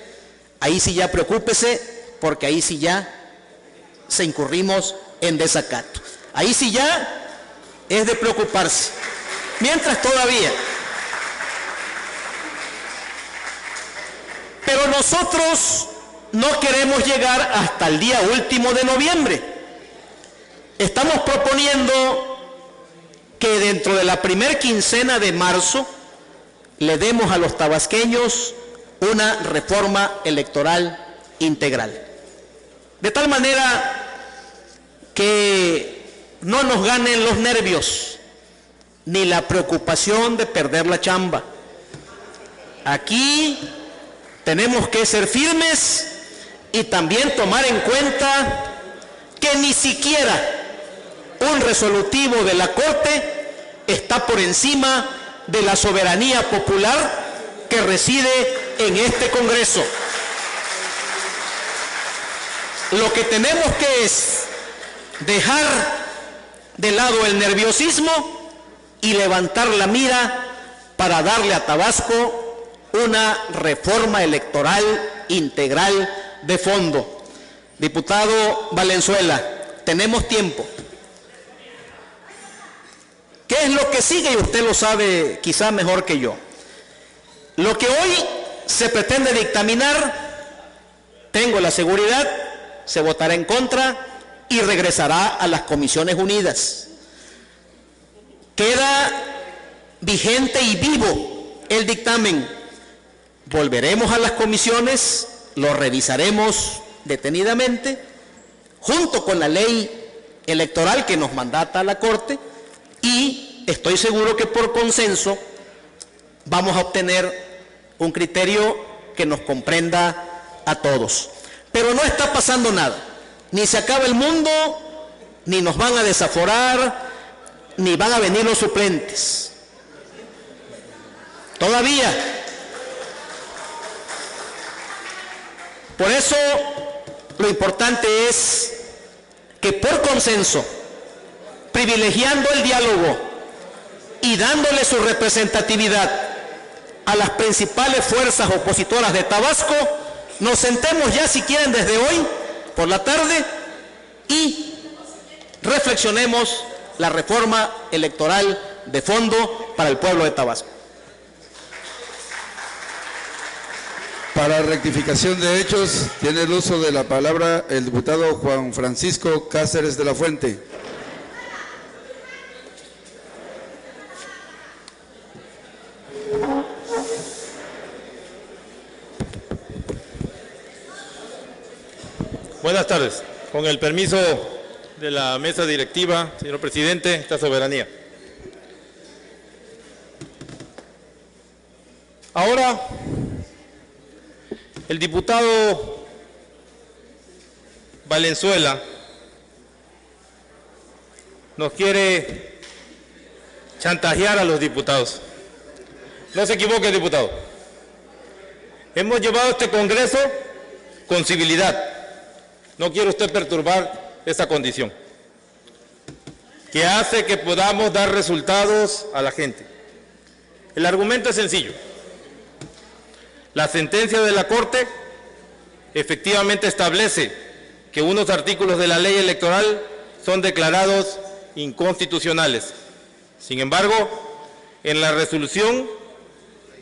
ahí sí ya preocúpese, porque ahí sí ya se incurrimos en desacato. Ahí sí ya es de preocuparse. Mientras todavía. Pero nosotros no queremos llegar hasta el día último de noviembre. Estamos proponiendo que dentro de la primer quincena de marzo le demos a los tabasqueños una reforma electoral integral. De tal manera que no nos ganen los nervios ni la preocupación de perder la chamba. Aquí tenemos que ser firmes y también tomar en cuenta que ni siquiera un resolutivo de la Corte está por encima de la soberanía popular que reside en este Congreso. Lo que tenemos que es dejar de lado el nerviosismo y levantar la mira para darle a Tabasco una reforma electoral integral de fondo. Diputado Valenzuela, tenemos tiempo. ¿Qué es lo que sigue? Y usted lo sabe quizá mejor que yo. Lo que hoy se pretende dictaminar, tengo la seguridad, se votará en contra y regresará a las Comisiones Unidas. Queda vigente y vivo el dictamen. Volveremos a las comisiones, lo revisaremos detenidamente, junto con la ley electoral que nos mandata la Corte, y estoy seguro que por consenso vamos a obtener un criterio que nos comprenda a todos. Pero no está pasando nada, ni se acaba el mundo, ni nos van a desaforar, ni van a venir los suplentes. Todavía. Por eso lo importante es que por consenso, privilegiando el diálogo y dándole su representatividad a las principales fuerzas opositoras de Tabasco, nos sentemos ya, si quieren, desde hoy por la tarde y reflexionemos la reforma electoral de fondo para el pueblo de Tabasco. Para rectificación de hechos, tiene el uso de la palabra el diputado Juan Francisco Cáceres de la Fuente. Buenas tardes. Con el permiso de la mesa directiva, señor presidente, esta soberanía. Ahora, el diputado Valenzuela nos quiere chantajear a los diputados. No se equivoque, diputado. Hemos llevado este Congreso con civilidad. No quiere usted perturbar esa condición, que hace que podamos dar resultados a la gente. El argumento es sencillo. La sentencia de la Corte efectivamente establece que unos artículos de la ley electoral son declarados inconstitucionales. Sin embargo, en la resolución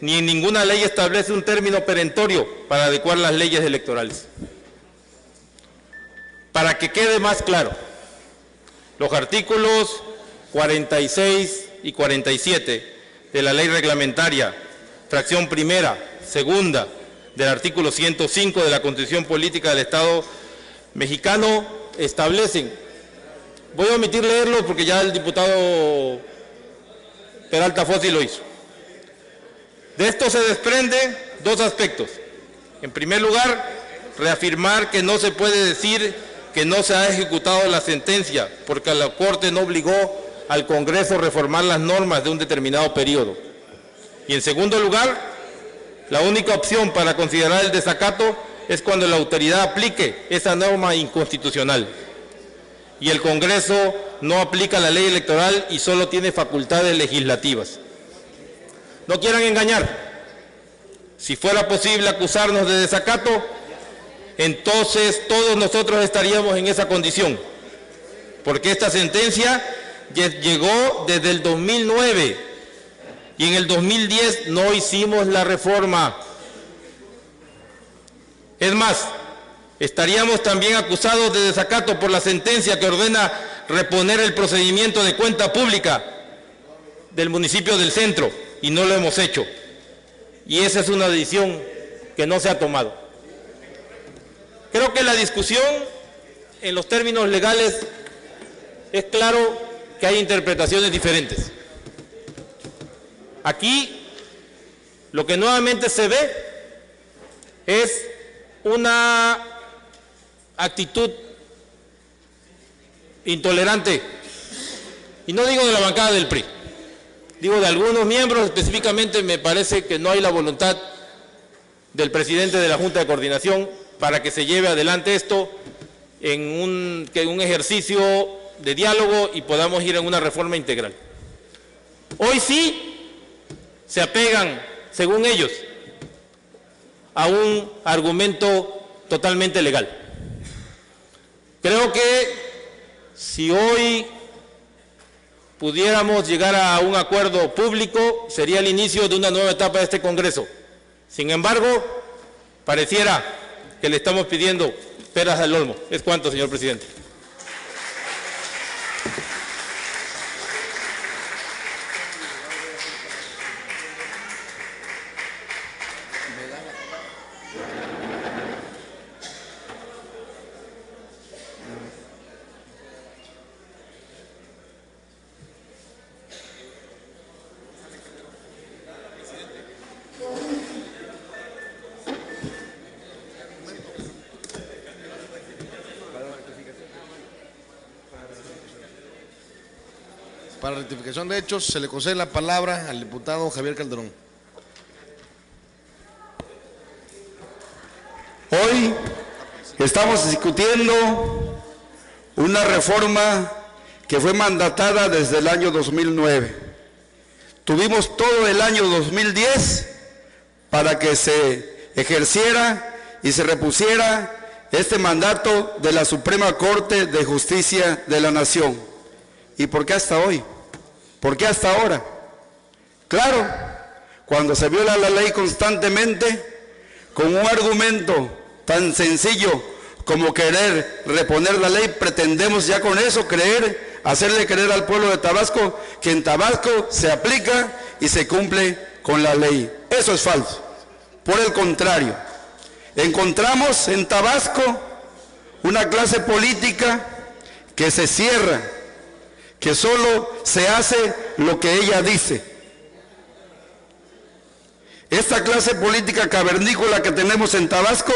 ni en ninguna ley establece un término perentorio para adecuar las leyes electorales. Para que quede más claro, los artículos 46 y 47 de la ley reglamentaria, fracción primera, segunda, del artículo 105 de la Constitución Política del Estado mexicano establecen, voy a omitir leerlo porque ya el diputado Peralta Fossi lo hizo. De esto se desprenden dos aspectos. En primer lugar, reafirmar que no se puede decir que no se ha ejecutado la sentencia, porque la Corte no obligó al Congreso a reformar las normas de un determinado periodo. Y en segundo lugar, la única opción para considerar el desacato es cuando la autoridad aplique esa norma inconstitucional. Y el Congreso no aplica la ley electoral y solo tiene facultades legislativas. No quieran engañar. Si fuera posible acusarnos de desacato, entonces todos nosotros estaríamos en esa condición, porque esta sentencia llegó desde el 2009 y en el 2010 no hicimos la reforma. Es más, estaríamos también acusados de desacato por la sentencia que ordena reponer el procedimiento de cuenta pública del municipio del Centro, y no lo hemos hecho. Y esa es una decisión que no se ha tomado. Creo que la discusión en los términos legales es claro que hay interpretaciones diferentes. Aquí lo que nuevamente se ve es una actitud intolerante, y no digo de la bancada del PRI, digo de algunos miembros. Específicamente me parece que no hay la voluntad del presidente de la Junta de Coordinación para que se lleve adelante esto en un ejercicio de diálogo y podamos ir en una reforma integral. Hoy sí se apegan, según ellos, a un argumento totalmente legal. Creo que si hoy pudiéramos llegar a un acuerdo público, sería el inicio de una nueva etapa de este Congreso. Sin embargo, pareciera que le estamos pidiendo peras al olmo. Es cuanto, señor presidente. Para rectificación de hechos, se le concede la palabra al diputado Javier Calderón. Hoy estamos discutiendo una reforma que fue mandatada desde el año 2009. Tuvimos todo el año 2010 para que se ejerciera y se repusiera este mandato de la Suprema Corte de Justicia de la Nación. ¿Y por qué hasta hoy? ¿Por qué hasta ahora? Claro, cuando se viola la ley constantemente, con un argumento tan sencillo como querer reponer la ley, pretendemos ya con eso hacerle creer al pueblo de Tabasco que en Tabasco se aplica y se cumple con la ley. Eso es falso. Por el contrario, encontramos en Tabasco una clase política que se cierra, que solo se hace lo que ella dice. Esta clase política cavernícola que tenemos en Tabasco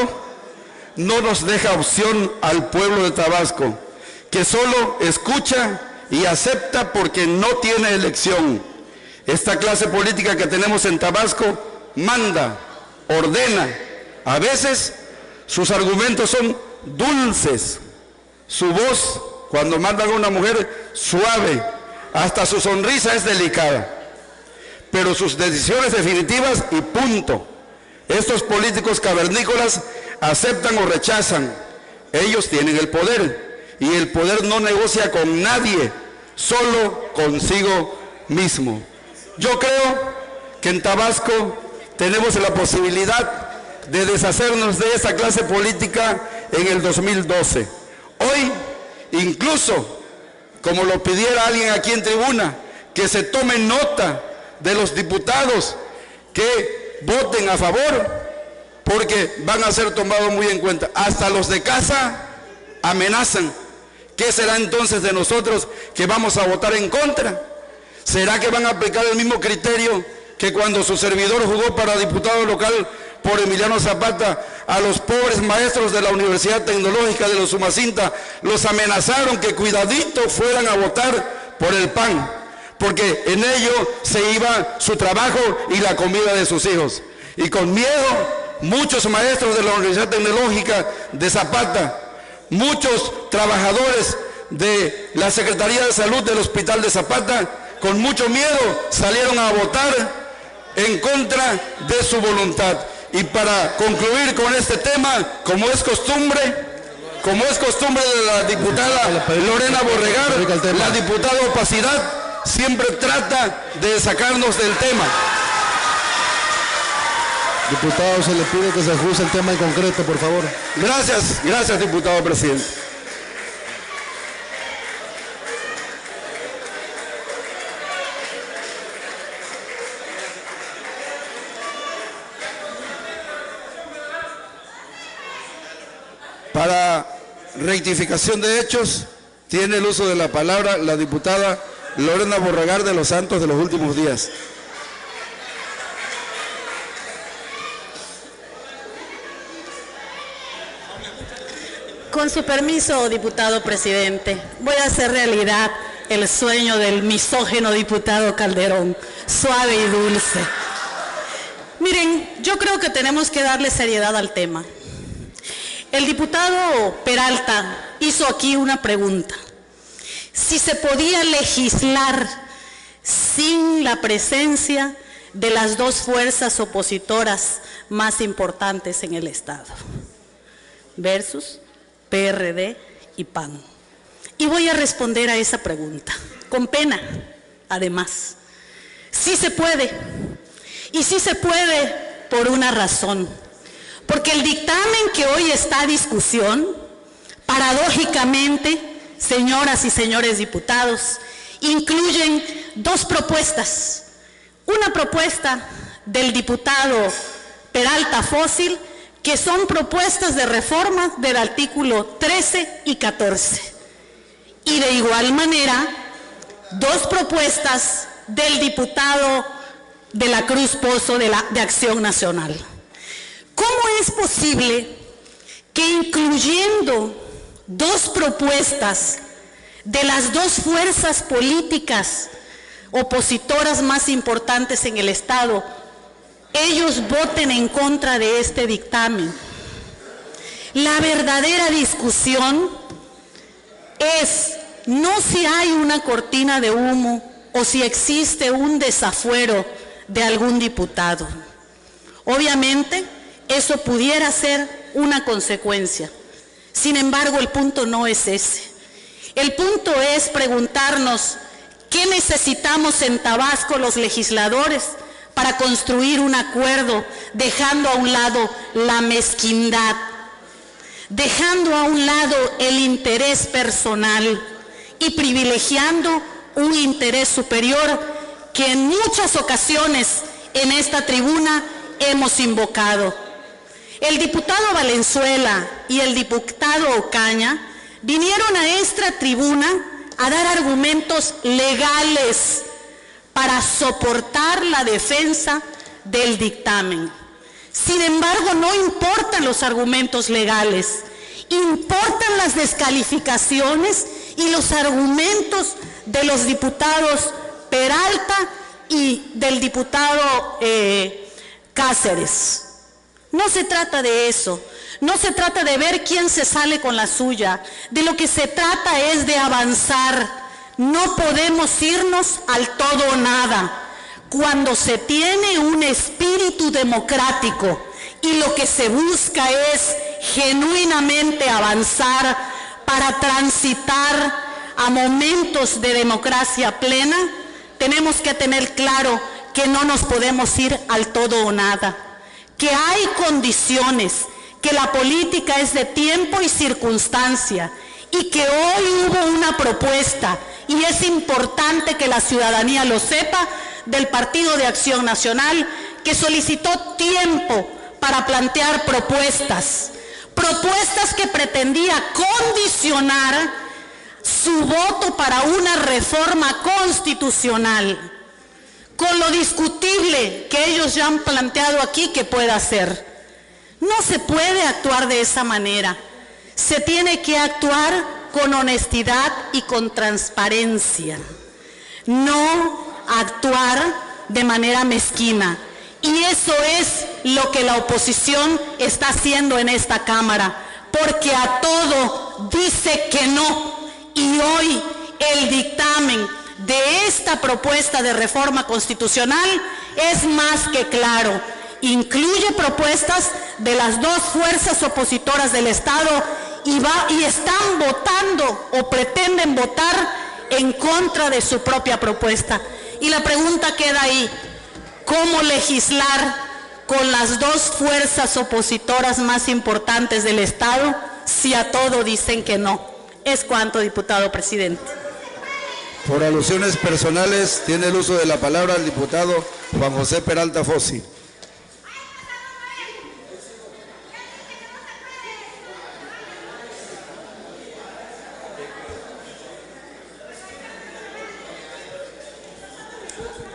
no nos deja opción al pueblo de Tabasco, que solo escucha y acepta porque no tiene elección. Esta clase política que tenemos en Tabasco manda, ordena. A veces sus argumentos son dulces, su voz cuando mandan a una mujer suave, hasta su sonrisa es delicada, pero sus decisiones definitivas y punto. Estos políticos cavernícolas aceptan o rechazan. Ellos tienen el poder y el poder no negocia con nadie, solo consigo mismo. Yo creo que en Tabasco tenemos la posibilidad de deshacernos de esa clase política en el 2012. Hoy, incluso, como lo pidiera alguien aquí en tribuna, que se tome nota de los diputados que voten a favor, porque van a ser tomados muy en cuenta. Hasta los de casa amenazan. ¿Qué será entonces de nosotros que vamos a votar en contra? ¿Será que van a aplicar el mismo criterio que cuando su servidor jugó para diputado local por Emiliano Zapata, a los pobres maestros de la Universidad Tecnológica de los Umacinta los amenazaron que cuidadito fueran a votar por el PAN, porque en ello se iba su trabajo y la comida de sus hijos? Y con miedo, muchos maestros de la Universidad Tecnológica de Zapata, muchos trabajadores de la Secretaría de Salud del Hospital de Zapata, con mucho miedo salieron a votar en contra de su voluntad. Y para concluir con este tema, como es costumbre de la diputada Lorena Borregar, la diputada Opacidad siempre trata de sacarnos del tema. Diputado, se le pide que se ajuste el tema en concreto, por favor. Gracias, diputado presidente. Para rectificación de hechos, tiene el uso de la palabra la diputada Lorena Borregar de los Santos de los Últimos Días. Con su permiso, diputado presidente, voy a hacer realidad el sueño del misógino diputado Calderón, suave y dulce. Miren, yo creo que tenemos que darle seriedad al tema. El diputado Peralta hizo aquí una pregunta. Si se podía legislar sin la presencia de las dos fuerzas opositoras más importantes en el Estado, versus PRD y PAN. Y voy a responder a esa pregunta, con pena, además. Sí se puede, y sí se puede por una razón. Porque el dictamen que hoy está a discusión, paradójicamente, señoras y señores diputados, incluyen dos propuestas. Una propuesta del diputado Peralta Fósil, que son propuestas de reforma del artículo 13 y 14. Y de igual manera, dos propuestas del diputado de la Cruz Pozo de Acción Nacional. ¿Cómo es posible que incluyendo dos propuestas de las dos fuerzas políticas opositoras más importantes en el Estado, ellos voten en contra de este dictamen? La verdadera discusión es no si hay una cortina de humo o si existe un desafuero de algún diputado. Obviamente, eso pudiera ser una consecuencia. Sin embargo, el punto no es ese. El punto es preguntarnos qué necesitamos en Tabasco los legisladores para construir un acuerdo, dejando a un lado la mezquindad, dejando a un lado el interés personal y privilegiando un interés superior que en muchas ocasiones en esta tribuna hemos invocado. El diputado Valenzuela y el diputado Ocaña vinieron a esta tribuna a dar argumentos legales para soportar la defensa del dictamen. Sin embargo, no importan los argumentos legales, importan las descalificaciones y los argumentos de los diputados Peralta y del diputado Cáceres. No se trata de eso, no se trata de ver quién se sale con la suya, de lo que se trata es de avanzar. No podemos irnos al todo o nada. Cuando se tiene un espíritu democrático y lo que se busca es genuinamente avanzar para transitar a momentos de democracia plena, tenemos que tener claro que no nos podemos ir al todo o nada, que hay condiciones, que la política es de tiempo y circunstancia, y que hoy hubo una propuesta, y es importante que la ciudadanía lo sepa, del Partido de Acción Nacional, que solicitó tiempo para plantear propuestas que pretendía condicionar su voto para una reforma constitucional, con lo discutible que ellos ya han planteado aquí que pueda ser. No se puede actuar de esa manera. Se tiene que actuar con honestidad y con transparencia, no actuar de manera mezquina. Y eso es lo que la oposición está haciendo en esta Cámara, porque a todo dice que no. Y hoy el dictamen de esta propuesta de reforma constitucional es más que claro. incluye propuestas de las dos fuerzas opositoras del Estado y están votando o pretenden votar en contra de su propia propuesta. Y la pregunta queda ahí: ¿cómo legislar con las dos fuerzas opositoras más importantes del Estado si a todo dicen que no? Es cuanto, diputado presidente. Por alusiones personales, tiene el uso de la palabra el diputado Juan José Peralta Fósil.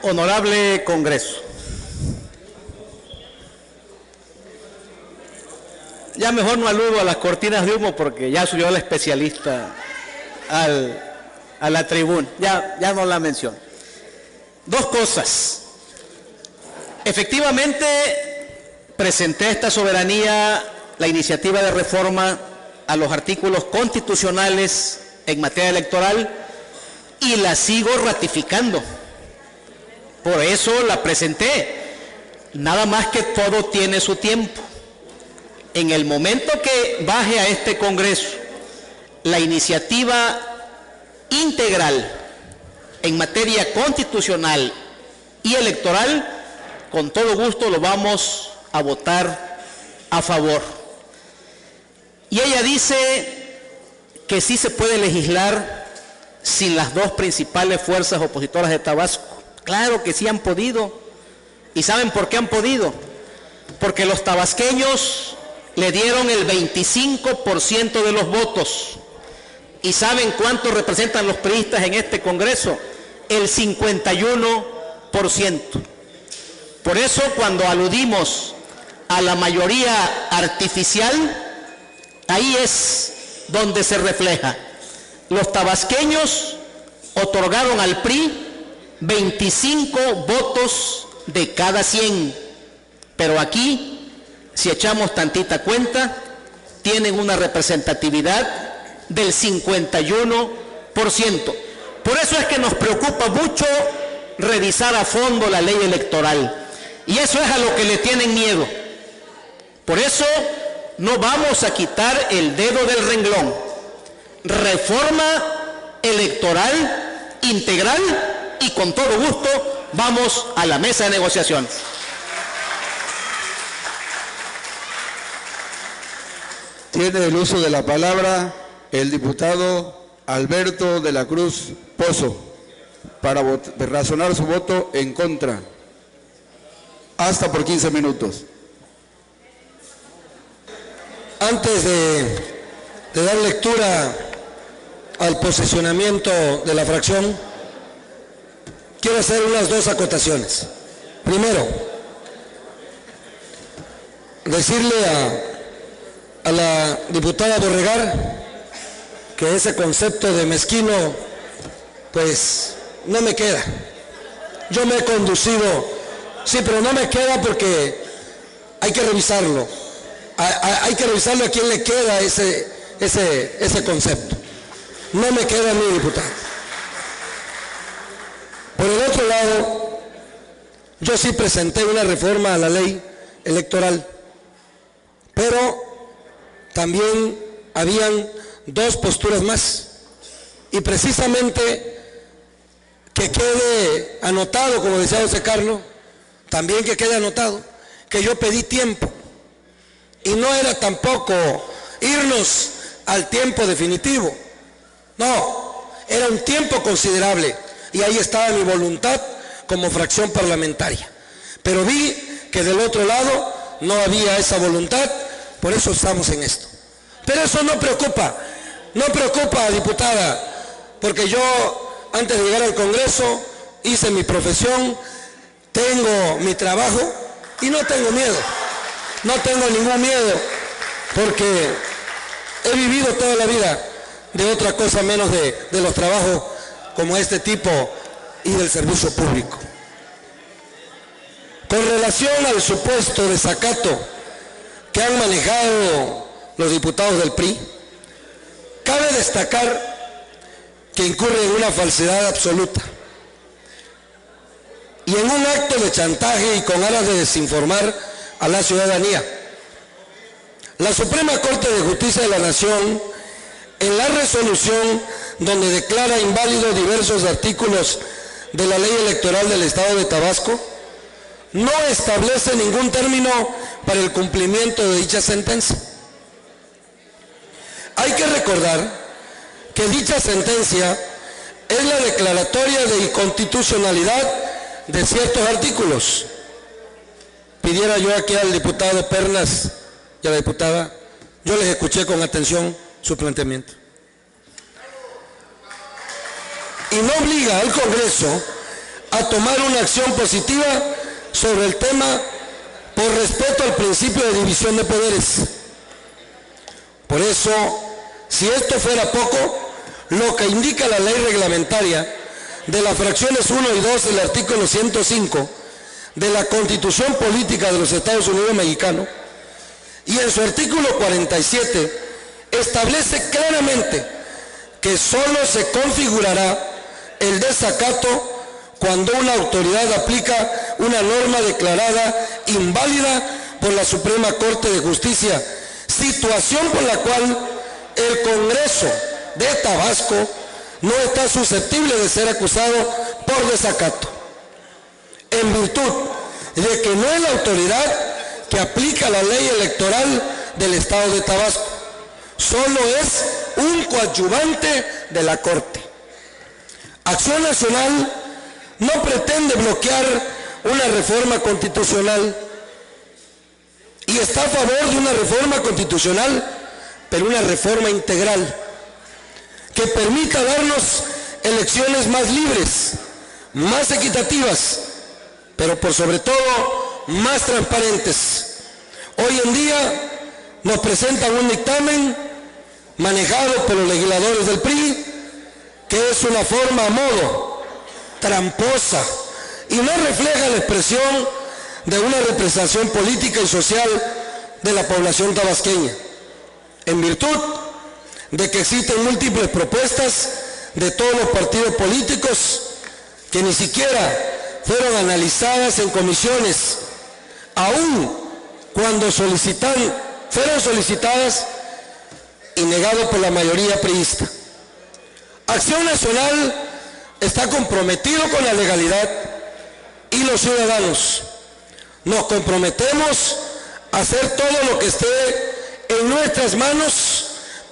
Honorable Congreso, ya mejor no aludo a las cortinas de humo porque ya subió la especialista a la tribuna, ya no la menciono. Dos cosas. Efectivamente, presenté a esta soberanía la iniciativa de reforma a los artículos constitucionales en materia electoral y la sigo ratificando. Por eso la presenté, nada más que todo tiene su tiempo. En el momento que baje a este Congreso la iniciativa integral en materia constitucional y electoral, con todo gusto lo vamos a votar a favor. Y ella dice que sí se puede legislar sin las dos principales fuerzas opositoras de Tabasco. Claro que sí han podido. ¿Y saben por qué han podido? Porque los tabasqueños le dieron el 25% de los votos. ¿Y saben cuánto representan los priistas en este Congreso? El 51%. Por eso, cuando aludimos a la mayoría artificial, ahí es donde se refleja. Los tabasqueños otorgaron al PRI 25 votos de cada 100, pero aquí, si echamos tantita cuenta, tienen una representatividad del 51%. Por eso es que nos preocupa mucho revisar a fondo la ley electoral, y eso es a lo que le tienen miedo. Por eso no vamos a quitar el dedo del renglón. Reforma electoral integral, y con todo gusto vamos a la mesa de negociación. Tiene el uso de la palabra el diputado Alberto de la Cruz Pozo para razonar su voto en contra. Hasta por 15 minutos. Antes de dar lectura al posicionamiento de la fracción, quiero hacer unas dos acotaciones. Primero, decirle a la diputada Borregar que ese concepto de mezquino, pues, no me queda. Yo me he conducido, sí, pero no me queda porque hay que revisarlo. Hay que revisarlo a quién le queda ese concepto. No me queda a mí, diputado. Por el otro lado, yo sí presenté una reforma a la ley electoral, pero también habían dos posturas más, y precisamente que quede anotado, como decía José Carlos, también que quede anotado que yo pedí tiempo, y no era tampoco irnos al tiempo definitivo, no, era un tiempo considerable, y ahí estaba mi voluntad como fracción parlamentaria. Pero vi que del otro lado no había esa voluntad, por eso estamos en esto. Pero eso no preocupa, diputada, porque yo antes de llegar al Congreso hice mi profesión, tengo mi trabajo y no tengo miedo, no tengo ningún miedo, porque he vivido toda la vida de otra cosa menos de los trabajos como este tipo y del servicio público. Con relación al supuesto desacato que han manejado los diputados del PRI, cabe destacar que incurre en una falsedad absoluta y en un acto de chantaje y con aras de desinformar a la ciudadanía. La Suprema Corte de Justicia de la Nación, en la resolución donde declara inválidos diversos artículos de la Ley Electoral del Estado de Tabasco, no establece ningún término para el cumplimiento de dicha sentencia. Hay que recordar que dicha sentencia es la declaratoria de inconstitucionalidad de ciertos artículos. Pidiera yo aquí al diputado Pernas y a la diputada, yo les escuché con atención su planteamiento. Y no obliga al Congreso a tomar una acción positiva sobre el tema por respeto al principio de división de poderes. Por eso, si esto fuera poco, lo que indica la ley reglamentaria de las fracciones 1 y 2 del artículo 105 de la Constitución Política de los Estados Unidos Mexicanos, y en su artículo 47 establece claramente que solo se configurará el desacato cuando una autoridad aplica una norma declarada inválida por la Suprema Corte de Justicia, situación por la cual el Congreso de Tabasco no está susceptible de ser acusado por desacato, en virtud de que no es la autoridad que aplica la ley electoral del Estado de Tabasco, solo es un coadyuvante de la Corte. Acción Nacional no pretende bloquear una reforma constitucional y está a favor de una reforma constitucional, pero una reforma integral que permita darnos elecciones más libres, más equitativas, pero por sobre todo más transparentes. Hoy en día nos presentan un dictamen manejado por los legisladores del PRI, que es una forma a modo, tramposa, y no refleja la expresión de una representación política y social de la población tabasqueña, en virtud de que existen múltiples propuestas de todos los partidos políticos que ni siquiera fueron analizadas en comisiones, aún cuando fueron solicitadas y negado por la mayoría priista. Acción Nacional está comprometido con la legalidad y los ciudadanos nos comprometemos a hacer todo lo que esté en nuestras manos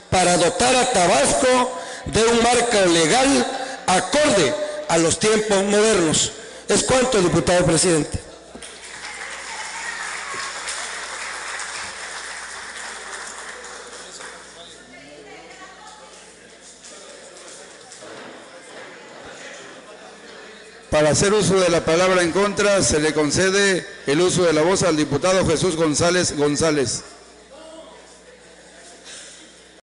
para dotar a Tabasco de un marco legal acorde a los tiempos modernos. Es cuanto, diputado presidente. Para hacer uso de la palabra en contra, se le concede el uso de la voz al diputado Jesús González González.